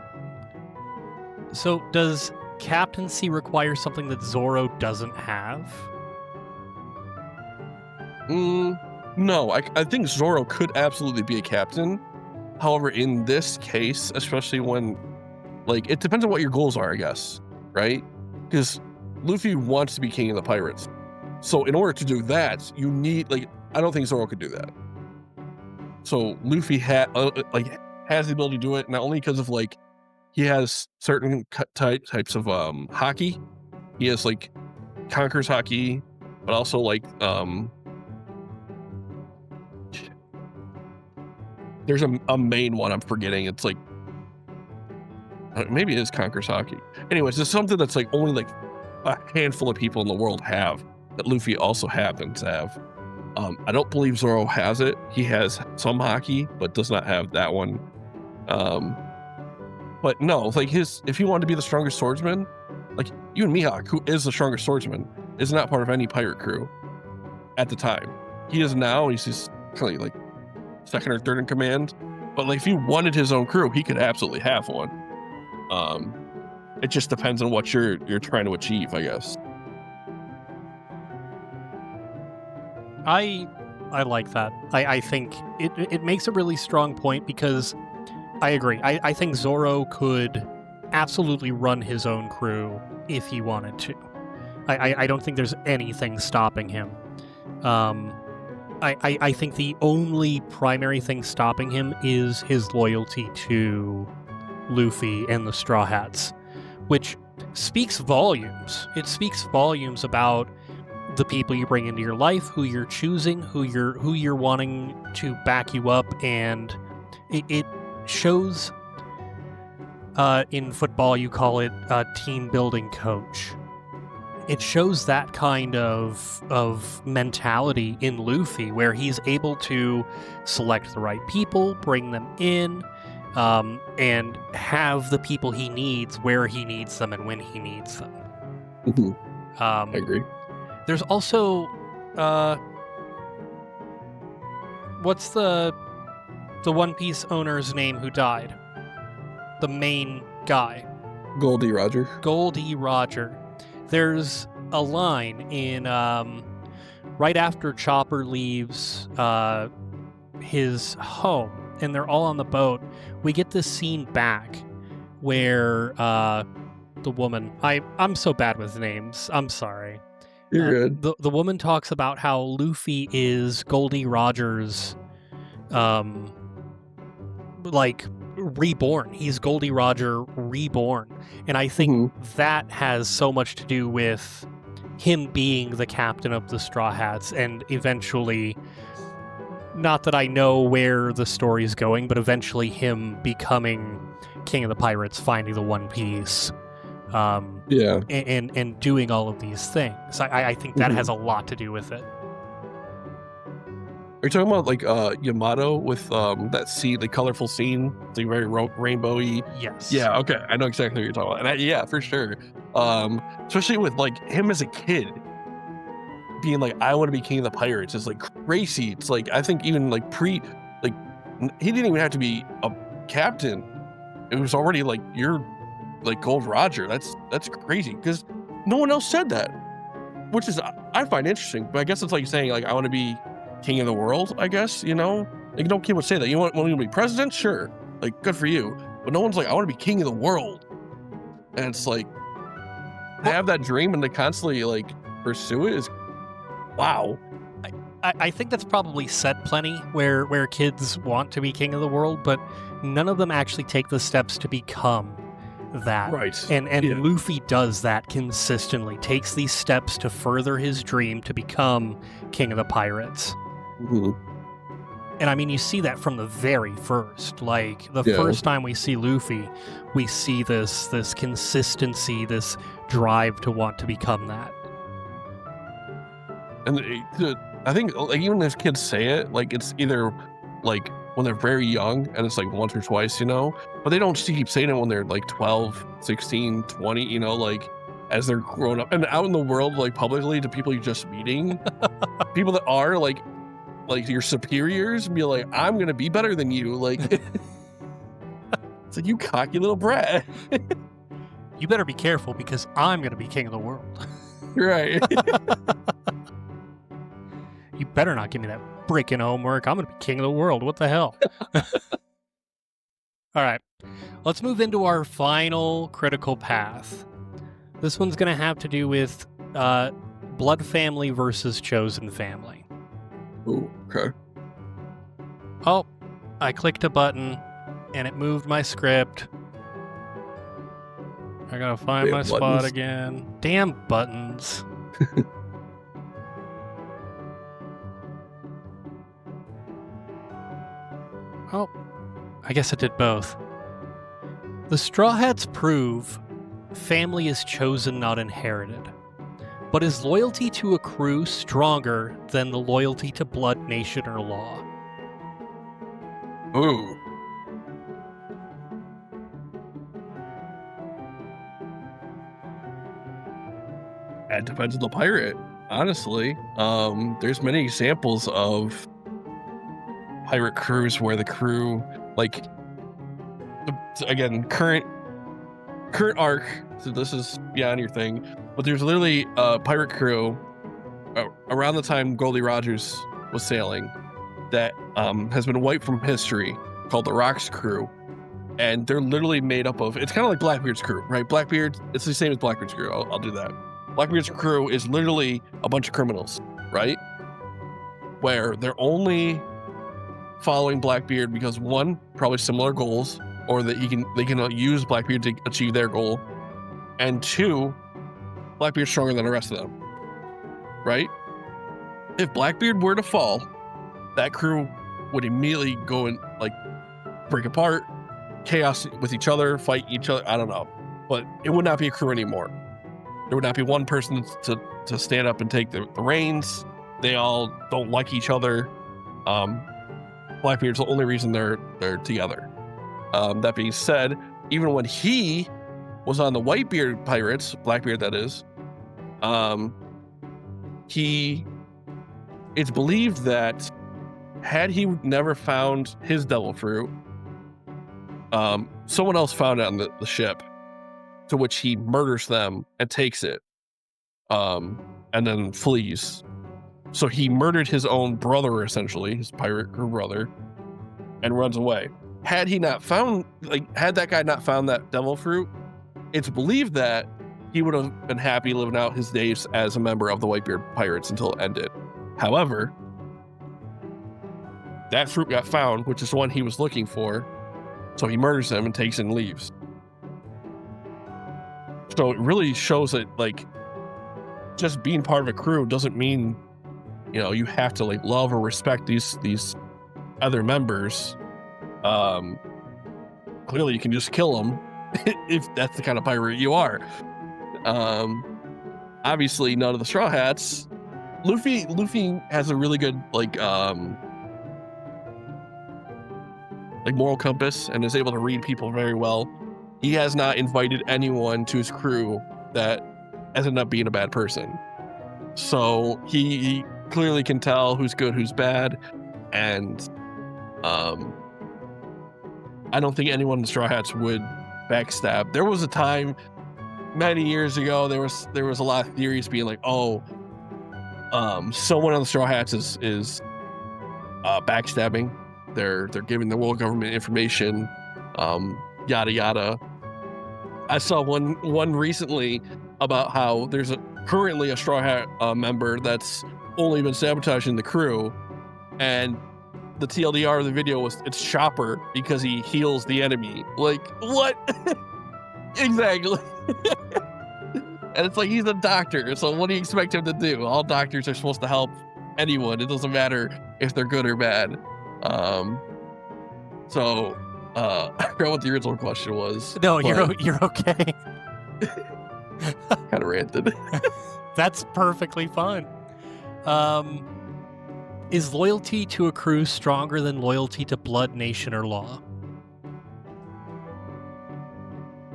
So does captaincy require something that Zoro doesn't have? No, I think Zoro could absolutely be a captain. However, in this case, especially when, like, it depends on what your goals are, I guess, right? Because Luffy wants to be king of the pirates. So in order to do that, you need, like, I don't think Zoro could do that. So Luffy has the ability to do it, not only because of, like, he has certain types of haki. He has, like, Conqueror's haki, but also, like, there's a main one I'm forgetting. It's like, maybe it is Conqueror's haki. Anyways, there's something that's like only like a handful of people in the world have that Luffy also happens to have. I don't believe Zoro has it. He has some haki, but does not have that one. But no, like, if he wanted to be the strongest swordsman, like, even Mihawk, who is the strongest swordsman, is not part of any pirate crew at the time. He is now, and he's just kind of like second or third in command. But like if he wanted his own crew, he could absolutely have one. It just depends on what you're trying to achieve, I guess. I like that. I think it makes a really strong point because I agree. I think Zoro could absolutely run his own crew if he wanted to. I don't think there's anything stopping him. I think the only primary thing stopping him is his loyalty to Luffy and the Straw Hats, which speaks volumes. It speaks volumes about the people you bring into your life, who you're choosing, who you're wanting to back you up, and it shows. In football, you call it a team building coach. It shows that kind of mentality in Luffy, where he's able to select the right people, bring them in, and have the people he needs where he needs them and when he needs them. Mm-hmm. I agree. There's also, what's the One Piece owner's name who died? The main guy. Goldie Roger. Goldie Roger. There's a line in right after Chopper leaves his home and they're all on the boat. We get this scene back where the woman, I'm so bad with names. I'm sorry. You're good. The woman talks about how Luffy is Goldie Roger's like reborn. He's Goldie Roger reborn. And I think that has so much to do with him being the captain of the Straw Hats and eventually, not that I know where the story's going, but eventually him becoming King of the Pirates, finding the One Piece, and doing all of these things. I think that has a lot to do with it. Are you talking about like Yamato with that scene, the colorful scene, the very rainbowy? Yes. Yeah. Okay. I know exactly what you're talking about. And yeah, for sure. Especially with like him as a kid being like, I want to be king of the pirates. It's like crazy. It's like I think even like he didn't even have to be a captain. It was already like you're like Gold Roger. That's crazy because no one else said that, which is I find interesting. But I guess it's like saying like I want to be king of the world, I guess, you know? Like, no kid would say that. You want to be president? Sure. Like, good for you. But no one's like, I want to be king of the world. And it's like, to have that dream and to constantly, like, pursue it is, wow. I think that's probably said plenty where kids want to be king of the world, but none of them actually take the steps to become that. Right. And Luffy does that consistently, takes these steps to further his dream to become king of the pirates. Mm-hmm. And I mean, you see that from the very first. Like, the first time we see Luffy, we see this consistency, this drive to want to become that. And I think, like, even as kids say it, like, it's either, like, when they're very young, and it's, like, once or twice, you know? But they don't keep saying it when they're, like, 12, 16, 20, you know? Like, as they're grown up and out in the world, like, publicly to people you're just meeting. People that are, like your superiors, and be like, I'm gonna be better than you. Like, it's like, you cocky little brat. You better be careful because I'm gonna be king of the world. Right. You better not give me that freaking homework. I'm gonna be king of the world. What the hell? All right, let's move into our final critical path. This one's gonna have to do with blood family versus chosen family. Ooh, okay. Oh, I clicked a button and it moved my script. I gotta find my spot again. Damn buttons. Oh, I guess it did both. The Straw Hats prove family is chosen, not inherited. But is loyalty to a crew stronger than the loyalty to blood, nation, or law? Ooh. It depends on the pirate, honestly. There's many examples of pirate crews where the crew, like, again, current arc, so this is beyond your thing, but there's literally a pirate crew around the time Goldie Rogers was sailing that has been wiped from history, called the Rocks crew, and they're literally made up of, it's kind of like Blackbeard's crew, right? Blackbeard, it's the same as Blackbeard's crew. I'll do that. Blackbeard's crew is literally a bunch of criminals, right? Where they're only following Blackbeard because, one, probably similar goals, or that they can use Blackbeard to achieve their goal, and two, Blackbeard's stronger than the rest of them, right? If Blackbeard were to fall, that crew would immediately go and like break apart, chaos with each other, fight each other. I don't know, but it would not be a crew anymore. There would not be one person to stand up and take the reins. They all don't like each other. Blackbeard's the only reason they're together. That being said, even when he was on the Whitebeard pirates, Blackbeard that is, it's believed that had he never found his devil fruit, someone else found it on the ship, to which he murders them and takes it, and then flees. So he murdered his own brother, essentially, his pirate crew brother, and runs away. Had that guy not found that devil fruit, it's believed that he would have been happy living out his days as a member of the Whitebeard Pirates until it ended. However, that fruit got found, which is the one he was looking for, so he murders him and takes it and leaves. So it really shows that, like, just being part of a crew doesn't mean, you know, you have to like love or respect these other members. Clearly you can just kill them if that's the kind of pirate you are. Obviously none of the Straw Hats. Luffy has a really good like moral compass and is able to read people very well. He has not invited anyone to his crew that has ended up being a bad person. So he clearly can tell who's good, who's bad, and I don't think anyone in the Straw Hats would backstab. There was a time many years ago, there was a lot of theories being like, someone on the Straw Hats is backstabbing. They're giving the world government information, yada yada. I saw one recently about how there's currently a Straw Hat member that's only been sabotaging the crew, and the TLDR of the video was it's Chopper because he heals the enemy. Like, what? Exactly. And it's like, he's a doctor, so what do you expect him to do? All doctors are supposed to help anyone. It doesn't matter if they're good or bad. I forgot what the original question was. No, you're okay. Kind of ranted. That's perfectly fine. Is loyalty to a crew stronger than loyalty to blood, nation, or law?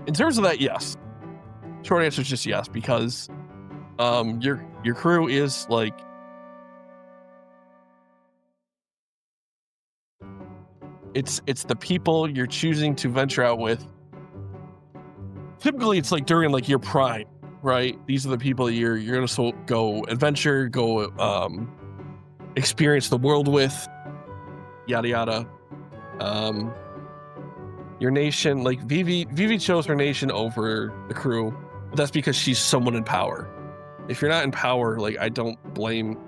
In terms of that, yes. Short answer is just yes, because your crew is like, it's the people you're choosing to venture out with. Typically, it's like during like your prime, right? These are the people you're gonna go adventure, go experience the world with, yada yada. Your nation, like Vivi chose her nation over the crew, but that's because she's someone in power. If you're not in power, like, I don't blame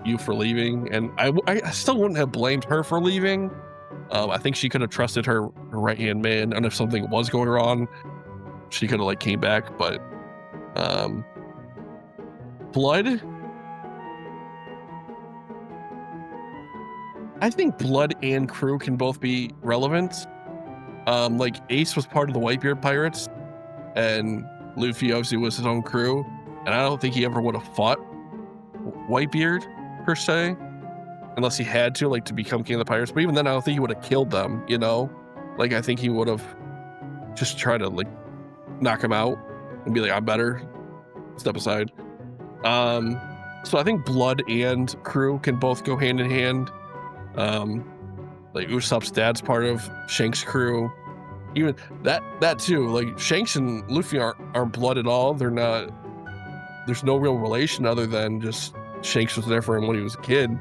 you for leaving, and I still wouldn't have blamed her for leaving. I think she could have trusted her right-hand man, and if something was going wrong, she could have like came back. But blood, I think blood and crew can both be relevant. Like Ace was part of the Whitebeard Pirates, and Luffy obviously was his own crew, and I don't think he ever would have fought Whitebeard per se, unless he had to, like, to become king of the pirates. But even then, I don't think he would have killed them, you know? Like, I think he would have just tried to like knock him out and be like, I'm better, step aside. So I think blood and crew can both go hand in hand. Like Usopp's dad's part of Shanks' crew. Even that too. Like Shanks and Luffy aren't blood at all. They're not. There's no real relation other than just Shanks was there for him when he was a kid.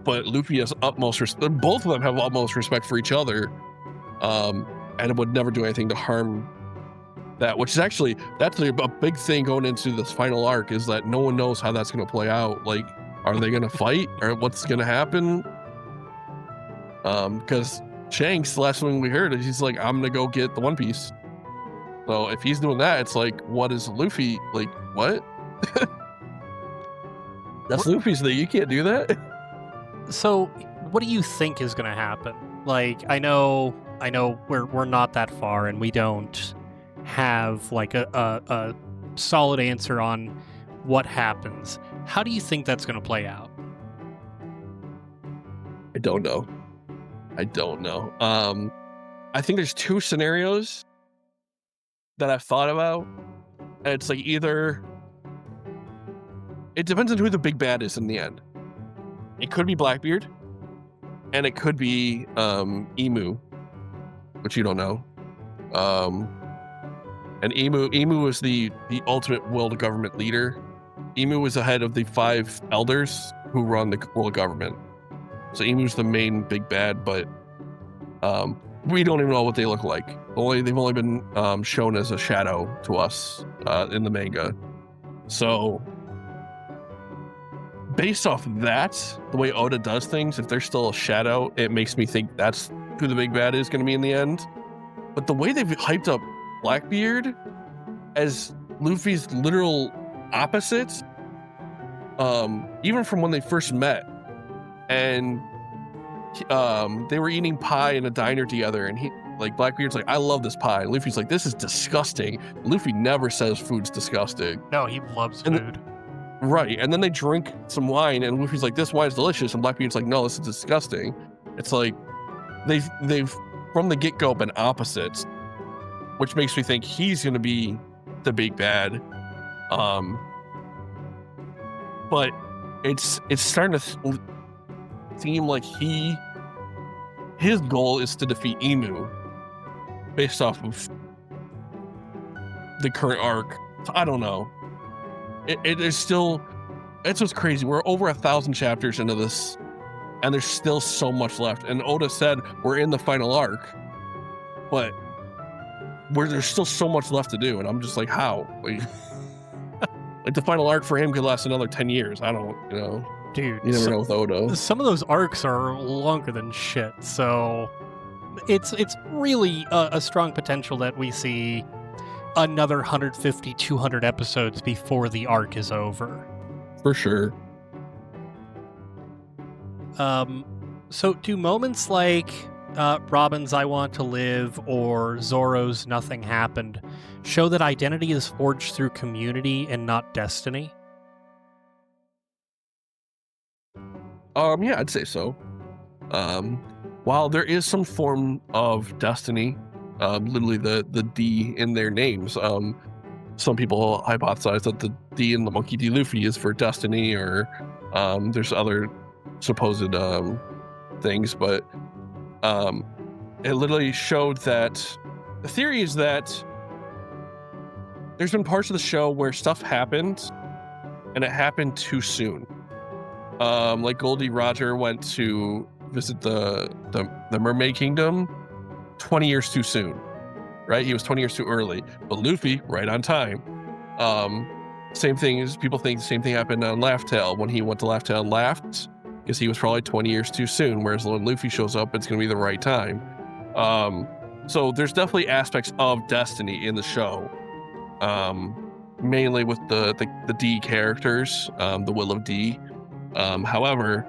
But Luffy has utmost respect. Both of them have utmost respect for each other, and would never do anything to harm that. Which is actually that's a big thing going into this final arc, is that no one knows how that's going to play out. Like, are they going to fight, or what's going to happen? Because Shanks, the last thing we heard is he's like, I'm gonna go get the One Piece. So if he's doing that, it's like, what is Luffy like? What? That's Luffy's thing. You can't do that. So, what do you think is going to happen? Like, I know, we're not that far, and we don't have like a solid answer on what happens. How do you think that's going to play out? I don't know. I think there's two scenarios that I've thought about, and it's like either it depends on who the big bad is in the end. It could be Blackbeard, and it could be Emu, which you don't know. And Emu is the ultimate world government leader. Emu was the head of the 5 elders who run the world government. So Emu's the main big bad, but we don't even know what they look like. They've only been shown as a shadow to us in the manga. So based off of that, the way Oda does things, if they're still a shadow, it makes me think that's who the big bad is going to be in the end. But the way they've hyped up Blackbeard as Luffy's literal opposite, even from when they first met, and they were eating pie in a diner together, and Blackbeard's like, I love this pie. And Luffy's like, this is disgusting. Luffy never says food's disgusting. No, he loves food. Right. And then they drink some wine, and Luffy's like, this wine's delicious. And Blackbeard's like, no, this is disgusting. It's like they've from the get-go been opposites, which makes me think he's going to be the big bad. But it's starting to seem like his goal is to defeat Emu based off of the current arc. So I don't know. It is still, it's what's crazy. We're over 1,000 chapters into this, and there's still so much left. And Oda said we're in the final arc, but there's still so much left to do. And I'm just like, how? Like the final arc for him could last another 10 years. I don't, Dude, you never know with Oda. Some of those arcs are longer than shit, so it's really a strong potential that we see another 150, 200 episodes before the arc is over. For sure. So do moments like Robin's I Want to Live or Zoro's Nothing Happened show that identity is forged through community and not destiny? Yeah, I'd say so. While there is some form of destiny, literally the D in their names, some people hypothesize that the D in the Monkey D. Luffy is for destiny, or there's other supposed things, but it literally showed that the theory is that there's been parts of the show where stuff happened and it happened too soon. Like Goldie Roger went to visit the Mermaid Kingdom 20 years too soon, right? He was 20 years too early, but Luffy right on time. Same thing as people think the same thing happened on Laugh Tale when he went to Laugh Tale and laughed, because he was probably 20 years too soon, whereas when Luffy shows up, it's going to be the right time. So there's definitely aspects of destiny in the show, mainly with the D characters, the Will of D. However,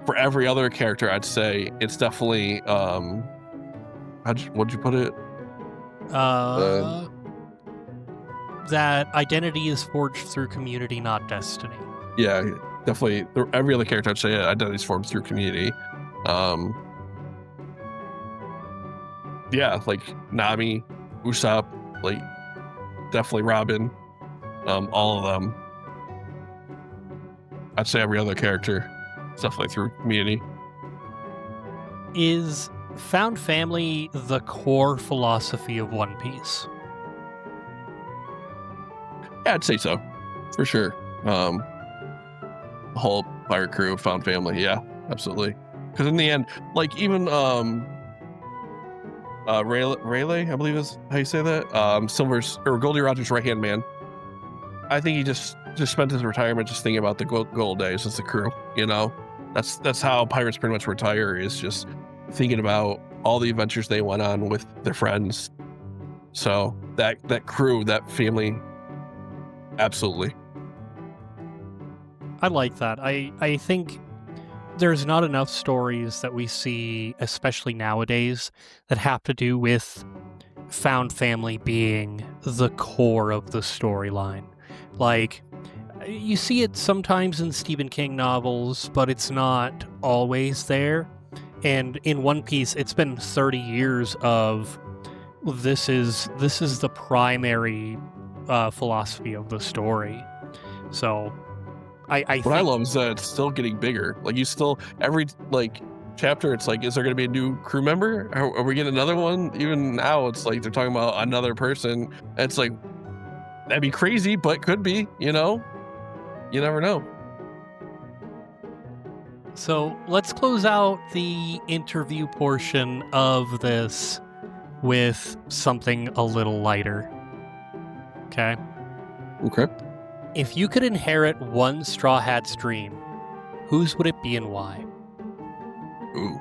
for every other character, I'd say it's definitely what'd you put it? That identity is forged through community, not destiny. Yeah, definitely. Every other character, I'd say identity is formed through community. Yeah, like Nami, Usopp, like definitely Robin, all of them. I'd say every other character, it's definitely through community. Is found family the core philosophy of One Piece? Yeah, I'd say so, for sure. The whole pirate crew found family. Yeah, absolutely. Because in the end, like even Rayleigh, I believe is how you say that. Silver's or Goldie Roger's right hand man. I think he just spent his retirement just thinking about the gold days as the crew. You know, that's how pirates pretty much retire, is just thinking about all the adventures they went on with their friends. So that crew, that family, absolutely. I like that. I think there's not enough stories that we see, especially nowadays, that have to do with found family being the core of the storyline. Like, you see it sometimes in Stephen King novels, but it's not always there. And in One Piece, it's been 30 years of this is the primary philosophy of the story. So I What I love is that it's still getting bigger. Like you still every like chapter, it's like, is there going to be a new crew member? Are we getting another one? Even now, it's like they're talking about another person. And it's like that'd be crazy, but could be. You know, you never know. So let's close out the interview portion of this with something a little lighter. Okay? Okay. If you could inherit one Straw Hat's dream, whose would it be and why? Ooh.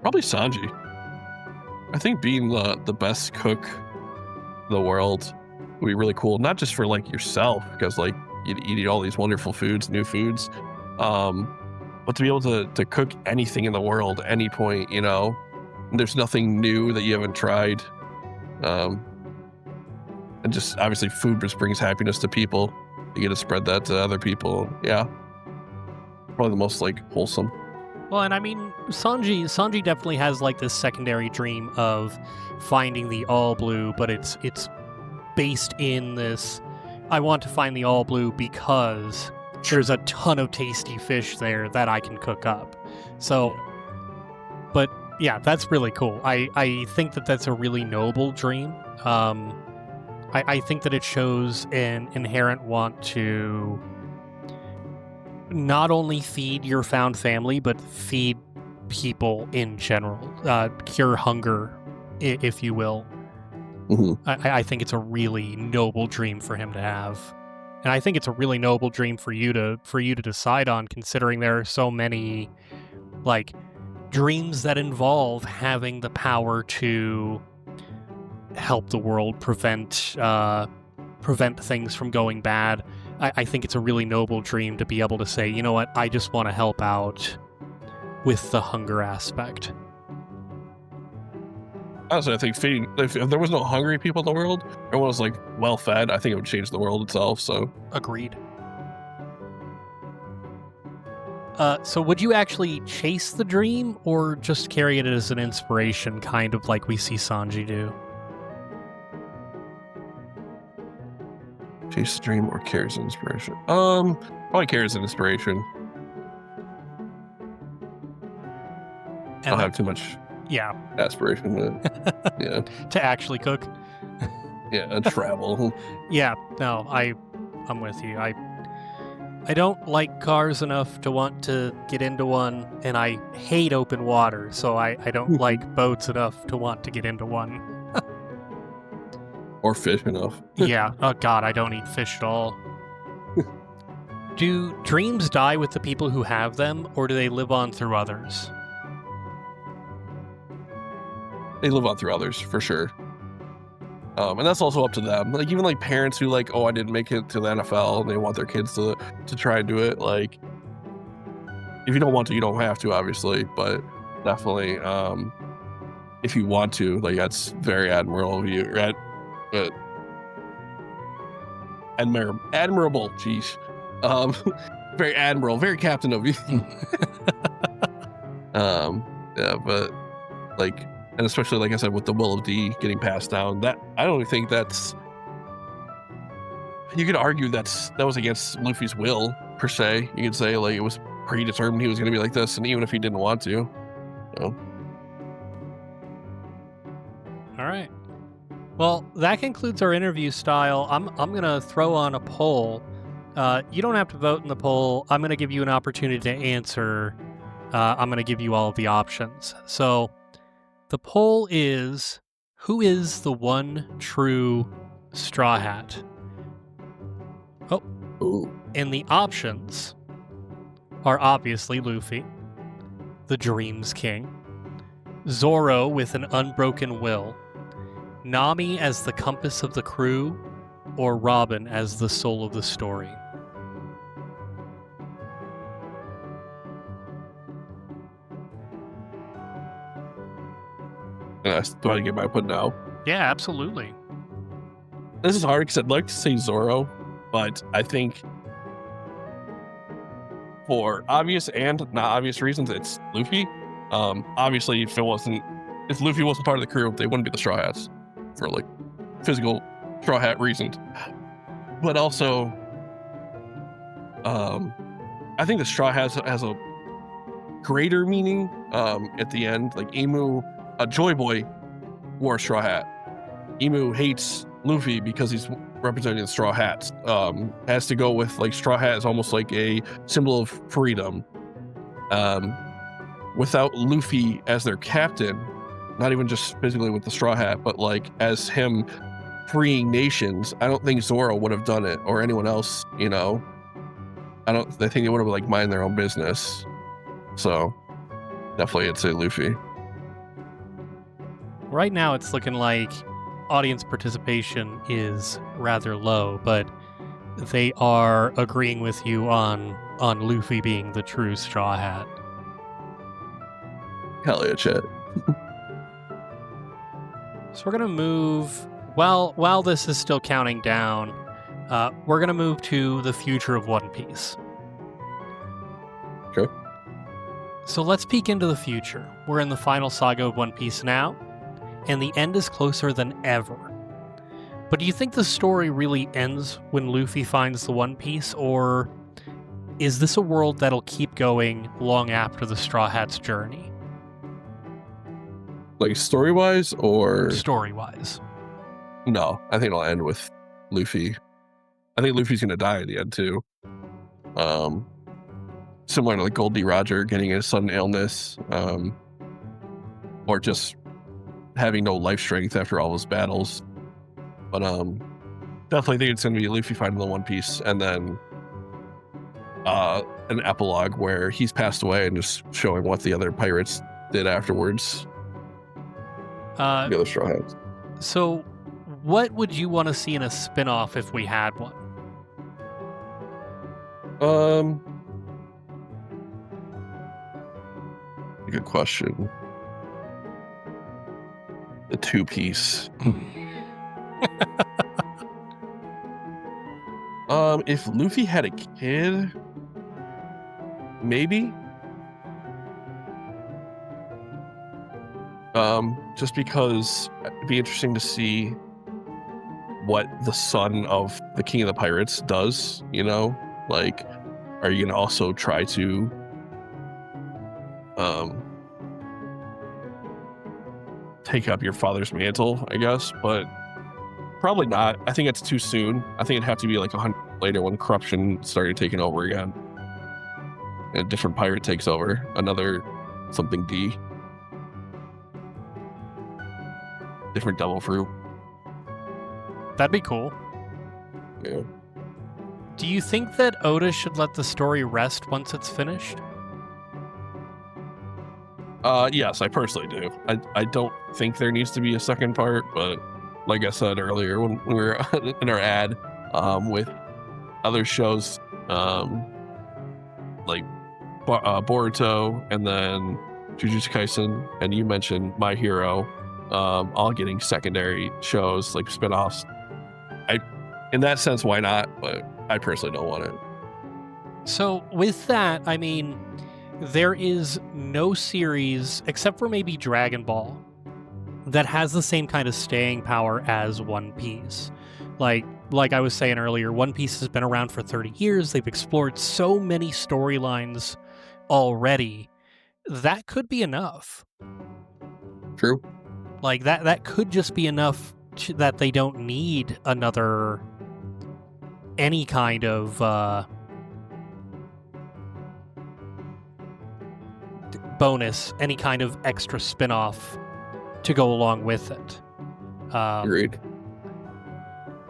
Probably Sanji. I think being the best cook in the world would be really cool. Not just for like yourself, because like you'd eat all these wonderful foods, new foods, but to be able to cook anything in the world, any point, you know, there's nothing new that you haven't tried, and just obviously food just brings happiness to people. You get to spread that to other people. Yeah, probably the most like wholesome. Well, and I mean, Sanji definitely has like this secondary dream of finding the all blue, but it's based in this, I want to find the all blue because there's a ton of tasty fish there that I can cook up. So, but yeah, that's really cool. I think that that's a really noble dream. I think that it shows an inherent want to not only feed your found family, but feed people in general, cure hunger, if you will. Mm-hmm. I think it's a really noble dream for him to have, and I think it's a really noble dream for you to decide on, considering there are so many like dreams that involve having the power to help the world, prevent things from going bad. I think it's a really noble dream to be able to say, you know what, I just want to help out with the hunger aspect. Honestly, I think feeding, if there was no hungry people in the world, everyone was like well fed, I think it would change the world itself. So Agreed. So would you actually chase the dream or just carry it as an inspiration, kind of like we see Sanji do? chase the dream or carries an inspiration? Probably carries an inspiration. I don't have too much aspiration to actually cook. And travel. Yeah, no, I'm with you. I don't like cars enough to want to get into one, and I hate open water, so I don't like boats enough to want to get into one. Or fish enough. Yeah, oh god, I don't eat fish at all. Do dreams die with the people who have them, or do they live on through others? They live on through others, for sure. And that's also up to them. Like, even like parents who like, oh, I didn't make it to the NFL, and they want their kids to try and do it. Like, if you don't want to, you don't have to, obviously. But definitely, if you want to, like, that's very admirable of you. Admirable. Geez. Very admiral, very captain of you. Yeah, but like, And especially, like I said, with the will of D getting passed down, that I don't think that's. You could argue that was against Luffy's will per se. You could say like it was predetermined he was going to be like this, and even if he didn't want to, you know. All right. Well, that concludes our interview style. I'm gonna throw on a poll. You don't have to vote in the poll. I'm gonna give you an opportunity to answer. I'm gonna give you all of the options. So, the poll is: who is the one true Straw Hat? Oh, Ooh. and the options are obviously Luffy, the Dreams King, Zoro with an unbroken will, Nami as the compass of the crew, or Robin as the soul of the story. Do I get my put now? Yeah, absolutely. This is hard because I'd like to say Zoro, but I think for obvious and not obvious reasons, it's Luffy. Obviously, if Luffy wasn't part of the crew, they wouldn't be the Straw Hats for like physical Straw Hat reasons. But also, I think the Straw Hat has a greater meaning at the end. Like Emu, Joy Boy wore a Straw Hat. Emu hates Luffy because he's representing the Straw Hats. Has to go with like Straw Hat is almost like a symbol of freedom. Without Luffy as their captain, not even just physically with the Straw Hat, but like as him freeing nations, I don't think Zoro would have done it or anyone else, you know. I think they would have like mind their own business. So definitely I'd say Luffy. Right now it's looking like audience participation is rather low, but they are agreeing with you on Luffy being the true Straw Hat. Hell yeah, chat. So we're gonna move while this is still counting down. We're gonna move to the future of One Piece. Okay. So let's peek into the future. We're in the final saga of One Piece now, and the end is closer than ever. But do you think the story really ends when Luffy finds the One Piece, or is this a world that'll keep going long after the Straw Hat's journey? Like story-wise or? Story-wise. No, I think it'll end with Luffy. I think Luffy's gonna die at the end too. Similar to like Gold D. Roger getting a sudden illness, or just having no life strength after all those battles. But definitely think it's gonna be Luffy finding the One Piece, and then an epilogue where he's passed away and just showing what the other pirates did afterwards. The other Straw Hats. So, what would you want to see in a spin-off if we had one? Good question. The two-piece. If Luffy had a kid, maybe. Just because it'd be interesting to see what the son of the King of the Pirates does, you know? Like, are you gonna also try to take up your father's mantle, I guess, but probably not. I think it's too soon. I think it'd have to be like 100 later when corruption started taking over again. And a different pirate takes over, another something D. Different devil fruit. That'd be cool. Yeah. Do you think that Oda should let the story rest once it's finished? Yes, I personally do. I don't think there needs to be a second part, but like I said earlier when we were in our ad, with other shows, like Boruto and then Jujutsu Kaisen, and you mentioned My Hero, all getting secondary shows like spin-offs. In that sense, why not? But I personally don't want it. So with that, I mean, there is no series, except for maybe Dragon Ball, that has the same kind of staying power as One Piece. Like I was saying earlier, One Piece has been around for 30 years. They've explored so many storylines already. That could be enough. True. Like that could just be enough that they don't need another any kind of bonus, any kind of extra spin-off to go along with it. Agreed.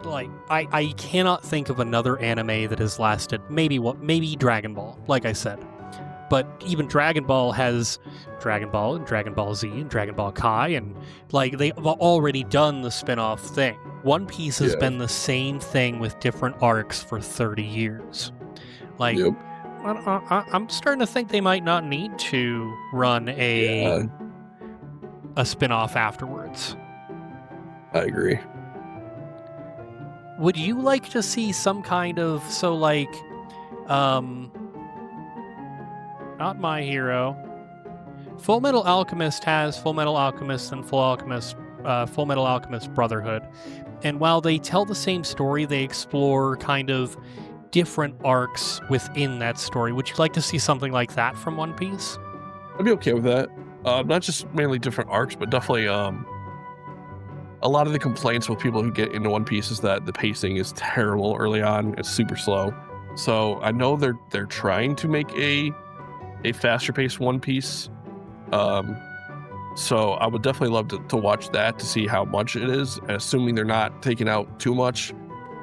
Like I cannot think of another anime that has lasted. Maybe Dragon Ball, like I said. But even Dragon Ball has Dragon Ball and Dragon Ball Z and Dragon Ball Kai, and like they've already done the spin-off thing. One Piece has been the same thing with different arcs for 30 years. Like, I'm starting to think they might not need to run a spin-off afterwards. I agree. Would you like to see some kind of not My Hero. Full Metal Alchemist has Full Metal Alchemist and Full Metal Alchemist Brotherhood. And while they tell the same story, they explore kind of different arcs within that story. Would you like to see something like that from One Piece? I'd be okay with that. Not just mainly different arcs, but definitely a lot of the complaints with people who get into One Piece is that the pacing is terrible early on. It's super slow. So I know they're trying to make a faster paced One Piece. So I would definitely love to watch that to see how much it is, assuming they're not taking out too much.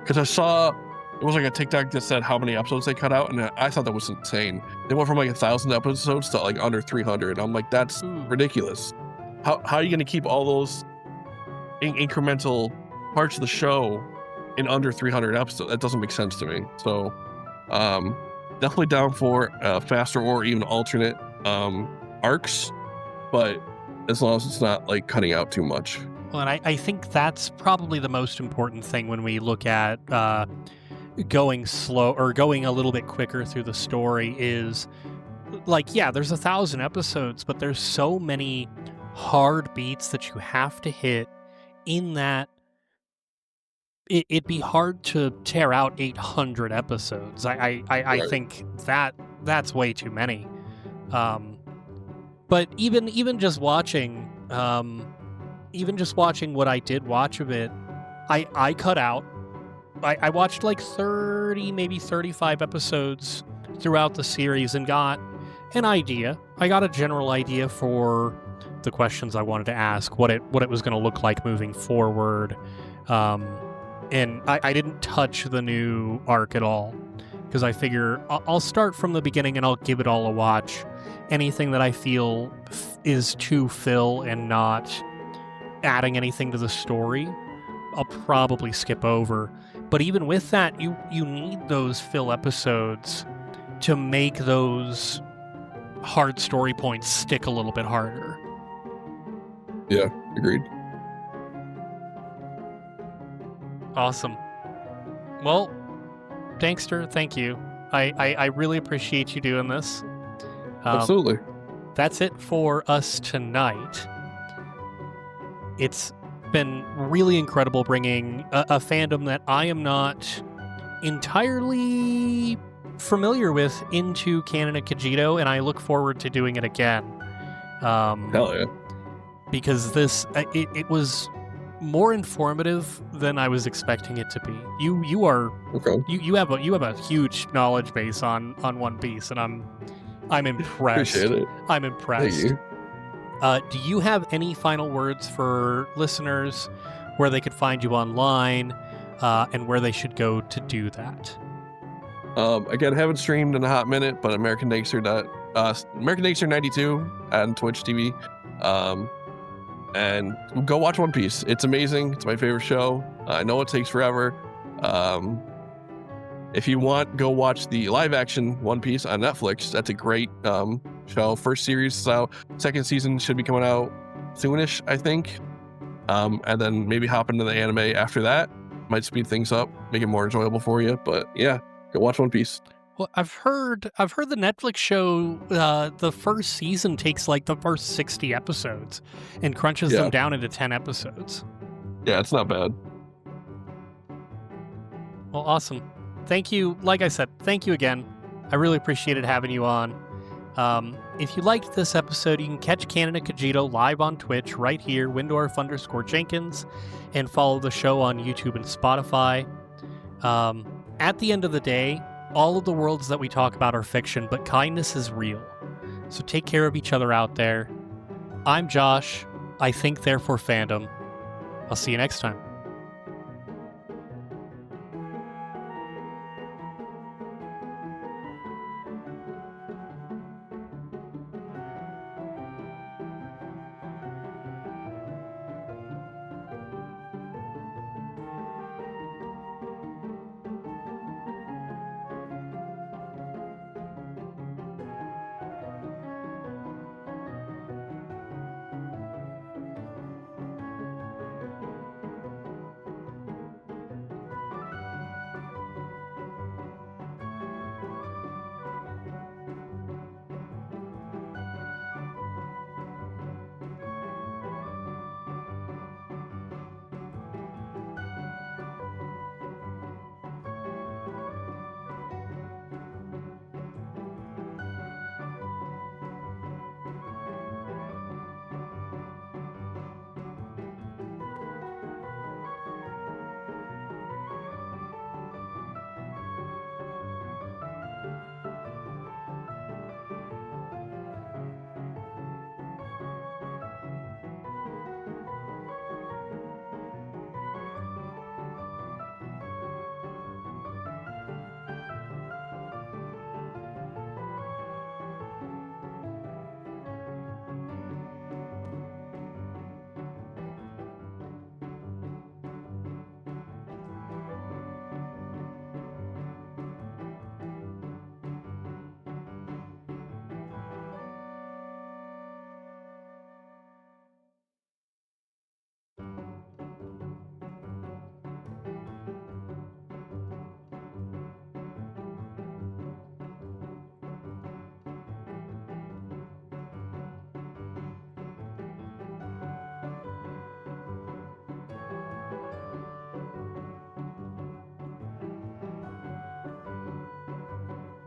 Because I saw it was like a TikTok that said how many episodes they cut out, and I thought that was insane. They went from like 1,000 episodes to like under 300. I'm like, that's ridiculous. How are you going to keep all those incremental parts of the show in under 300 episodes? That doesn't make sense to me. So definitely down for faster or even alternate arcs, but as long as it's not like cutting out too much. Well, and I think that's probably the most important thing when we look at going slow or going a little bit quicker through the story is like, yeah, there's 1,000 episodes, but there's so many hard beats that you have to hit in that. It'd be hard to tear out 800 episodes. I think that's way too many. But even just watching, what I did watch of it, I cut out. I watched like 30, maybe 35 episodes throughout the series and got an idea. I got a general idea for the questions I wanted to ask, what it was going to look like moving forward. And I didn't touch the new arc at all because I figure I'll start from the beginning and I'll give it all a watch. Anything that I feel is to fill and not adding anything to the story, I'll probably skip over. But even with that, you need those fill episodes to make those hard story points stick a little bit harder. Yeah, agreed. Awesome. Well, Dankster, thank you. I really appreciate you doing this. Absolutely. That's it for us tonight. It's been really incredible bringing a fandom that I am not entirely familiar with into Canon Cogito, and I look forward to doing it again. Hell yeah. Because it was more informative than I was expecting it to be. You are okay. You have a huge knowledge base on One Piece, and I'm impressed. Appreciate it. I'm impressed. Thank you. Do you have any final words for listeners, where they could find you online, and where they should go to do that? Again, haven't streamed in a hot minute, but American Dankster 92 on Twitch TV. And go watch One Piece. It's amazing. It's my favorite show. I know it takes forever. If you want, go watch the live action One Piece on Netflix. That's a great show. First series is out. Second season should be coming out soonish, I think. And then maybe hop into the anime after that. Might speed things up, make it more enjoyable for you. But yeah, go watch One Piece. Well, I've heard the Netflix show, the first season takes like the first 60 episodes and crunches them Yeah. down into 10 episodes. Yeah, it's not bad. Well, awesome. Thank you. Like I said, thank you again. I really appreciated having you on. If you liked this episode, you can catch Canon Cogito live on Twitch right here, Wendorf_Jenkins, and follow the show on YouTube and Spotify. At the end of the day, all of the worlds that we talk about are fiction, but kindness is real. So take care of each other out there. I'm Josh. I think, therefore, fandom. I'll see you next time.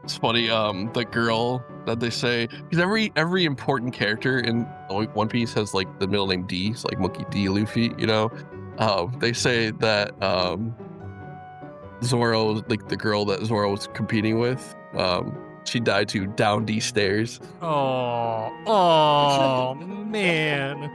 It's funny, the girl that they say, because every important character in One Piece has like the middle name D, it's like Monkey D. Luffy, you know. They say that Zoro, like the girl that Zoro was competing with, she died to down D stairs. Oh man.